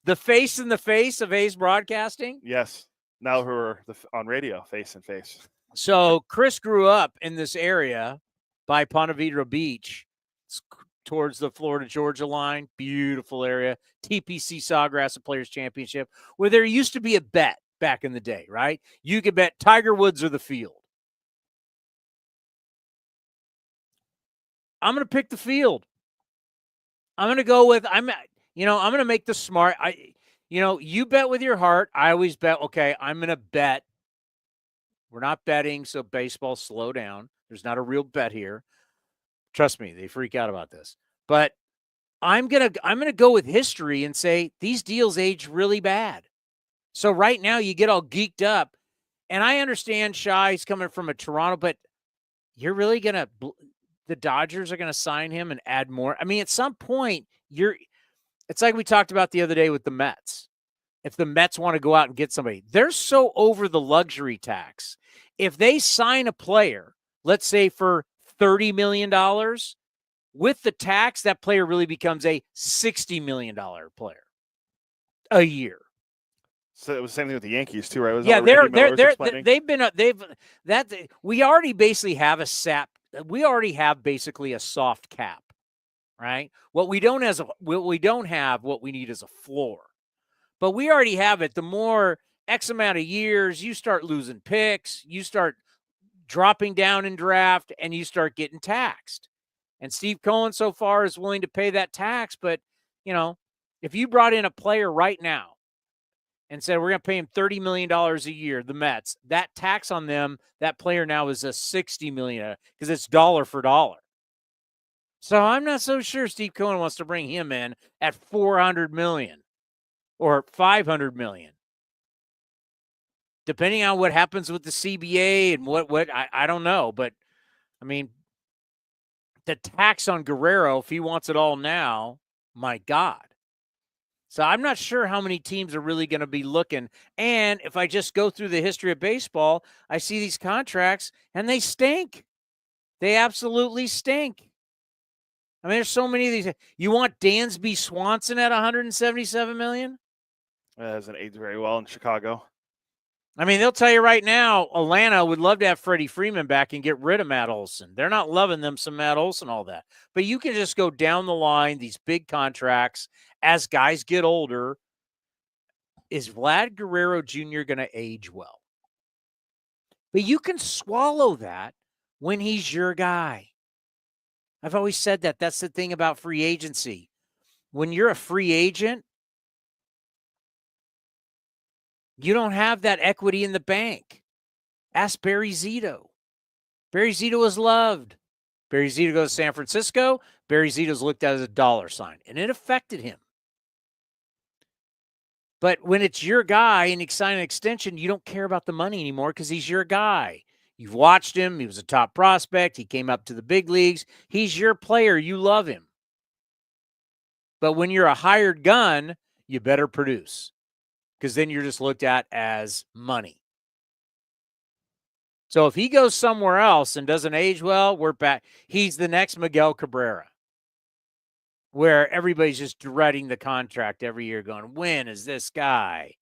The face in the face of A's Broadcasting? Yes. Now who are on radio, face and face. So Chris grew up in this area by Ponte Vedra Beach. It's towards the Florida-Georgia line. Beautiful area. TPC Sawgrass, the Players' Championship, where there used to be a bet back in the day, right? You could bet Tiger Woods or the field. I'm going to pick the field. I'm going to go with I'm going to make the smart. You bet with your heart. I always bet, okay, I'm going to bet. We're not betting, so baseball, slow down. There's not a real bet here. Trust me, they freak out about this. But I'm going to go with history and say these deals age really bad. So right now you get all geeked up, and I understand Shi's coming from a Toronto, but you're really going to the Dodgers are going to sign him and add more. I mean, at some point, it's like we talked about the other day with the Mets. If the Mets want to go out and get somebody, they're so over the luxury tax. If they sign a player, let's say for $30 million, with the tax, that player really becomes a $60 million player a year. So it was the same thing with the Yankees too, right? We already basically have we already have basically a soft cap, right? What we don't have, what we need is a floor. But we already have it. The more X amount of years, you start losing picks, you start dropping down in draft, and you start getting taxed. And Steve Cohen so far is willing to pay that tax. But, if you brought in a player right now and said, we're going to pay him $30 million a year, the Mets, that tax on them, that player now is a $60 million because it's dollar for dollar. So I'm not so sure Steve Cohen wants to bring him in at $400 million or $500 million. Depending on what happens with the CBA and what I don't know. But, I mean, the tax on Guerrero, if he wants it all now, my God. So I'm not sure how many teams are really going to be looking. And if I just go through the history of baseball, I see these contracts, and they stink. They absolutely stink. I mean, there's so many of these. You want Dansby Swanson at $177 million? That hasn't aged very well in Chicago. I mean, they'll tell you right now, Atlanta would love to have Freddie Freeman back and get rid of Matt Olson. They're not loving them some Matt Olson, all that. But you can just go down the line, these big contracts, as guys get older. Is Vlad Guerrero Jr. going to age well? But you can swallow that when he's your guy. I've always said that. That's the thing about free agency. When you're a free agent, you don't have that equity in the bank. Ask Barry Zito. Barry Zito was loved. Barry Zito goes to San Francisco. Barry Zito's looked at as a dollar sign, and it affected him. But when it's your guy and you sign an extension, you don't care about the money anymore because he's your guy. You've watched him. He was a top prospect. He came up to the big leagues. He's your player. You love him. But when you're a hired gun, you better produce because then you're just looked at as money. So if he goes somewhere else and doesn't age well, we're back. He's the next Miguel Cabrera, where everybody's just dreading the contract every year going, when is this guy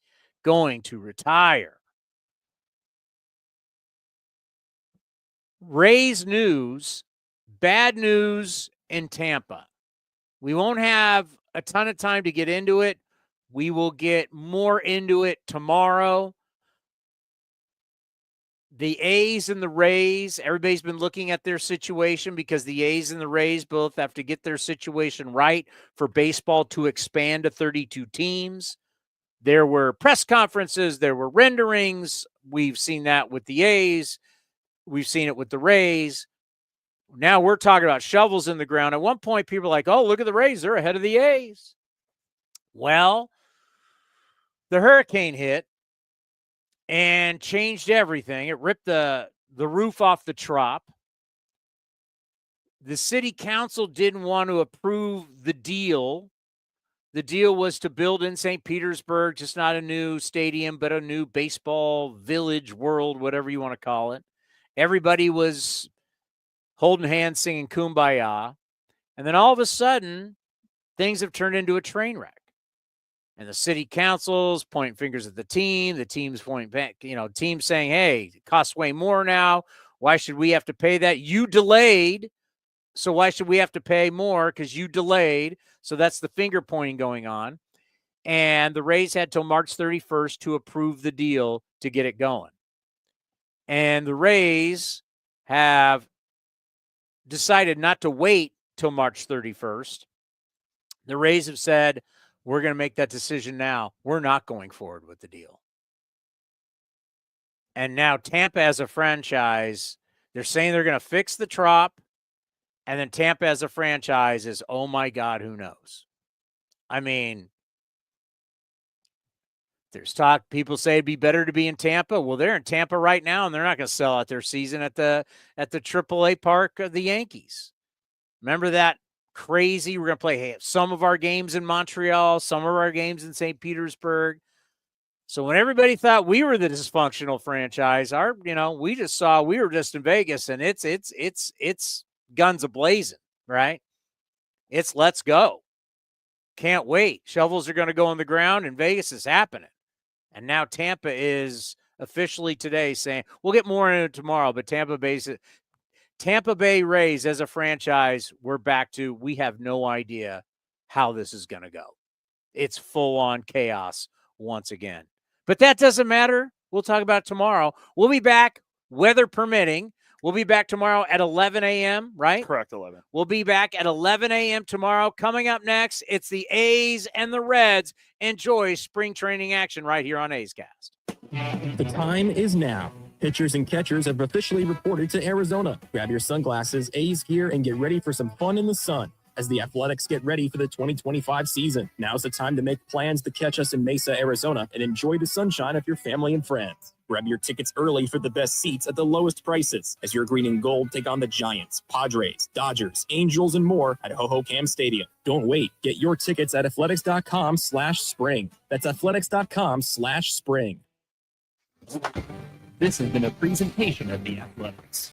going to retire? Rays news, bad news in Tampa. We won't have a ton of time to get into it. We will get more into it tomorrow. The A's and the Rays, everybody's been looking at their situation because the A's and the Rays both have to get their situation right for baseball to expand to 32 teams. There were press conferences, there were renderings. We've seen that with the A's. We've seen it with the Rays. Now we're talking about shovels in the ground. At one point, people are like, oh, look at the Rays. They're ahead of the A's. Well, the hurricane hit and changed everything. It ripped the roof off the Trop. The city council didn't want to approve the deal. The deal was to build in St. Petersburg, just not a new stadium, but a new baseball village, world, whatever you want to call it. Everybody was holding hands, singing Kumbaya. And then all of a sudden, things have turned into a train wreck. And the city councils pointing fingers at the team's pointing back, teams saying, hey, it costs way more now. Why should we have to pay that? You delayed, so why should we have to pay more because you delayed? So that's the finger pointing going on. And the Rays had till March 31st to approve the deal to get it going. And the Rays have decided not to wait till March 31st. The Rays have said, we're going to make that decision now. We're not going forward with the deal. And now Tampa as a franchise, they're saying they're going to fix the Trop. And then Tampa as a franchise is, oh my God, who knows? I mean, there's talk. People say it'd be better to be in Tampa. Well, they're in Tampa right now, and they're not going to sell out their season at the AAA park of the Yankees. Remember that crazy? We're going to play some of our games in Montreal, some of our games in St. Petersburg. So when everybody thought we were the dysfunctional franchise, we just saw we were just in Vegas, and it's guns a-blazing, right? It's let's go. Can't wait. Shovels are going to go on the ground, and Vegas is happening. And now Tampa is officially today saying, we'll get more into it tomorrow, but Tampa Bay Rays as a franchise, we're back to, we have no idea how this is going to go. It's full-on chaos once again. But that doesn't matter. We'll talk about it tomorrow. We'll be back, weather permitting. We'll be back tomorrow at 11 a.m., right? Correct, 11. We'll be back at 11 a.m. tomorrow. Coming up next, it's the A's and the Reds. Enjoy spring training action right here on A's Cast. The time is now. Pitchers and catchers have officially reported to Arizona. Grab your sunglasses, A's gear, and get ready for some fun in the sun as the Athletics get ready for the 2025 season. Now's the time to make plans to catch us in Mesa, Arizona, and enjoy the sunshine of your family and friends. Grab your tickets early for the best seats at the lowest prices as your green and gold take on the Giants, Padres, Dodgers, Angels, and more at Ho-Ho-Cam Stadium. Don't wait. Get your tickets at athletics.com/spring. That's athletics.com/spring. This has been a presentation of The Athletics.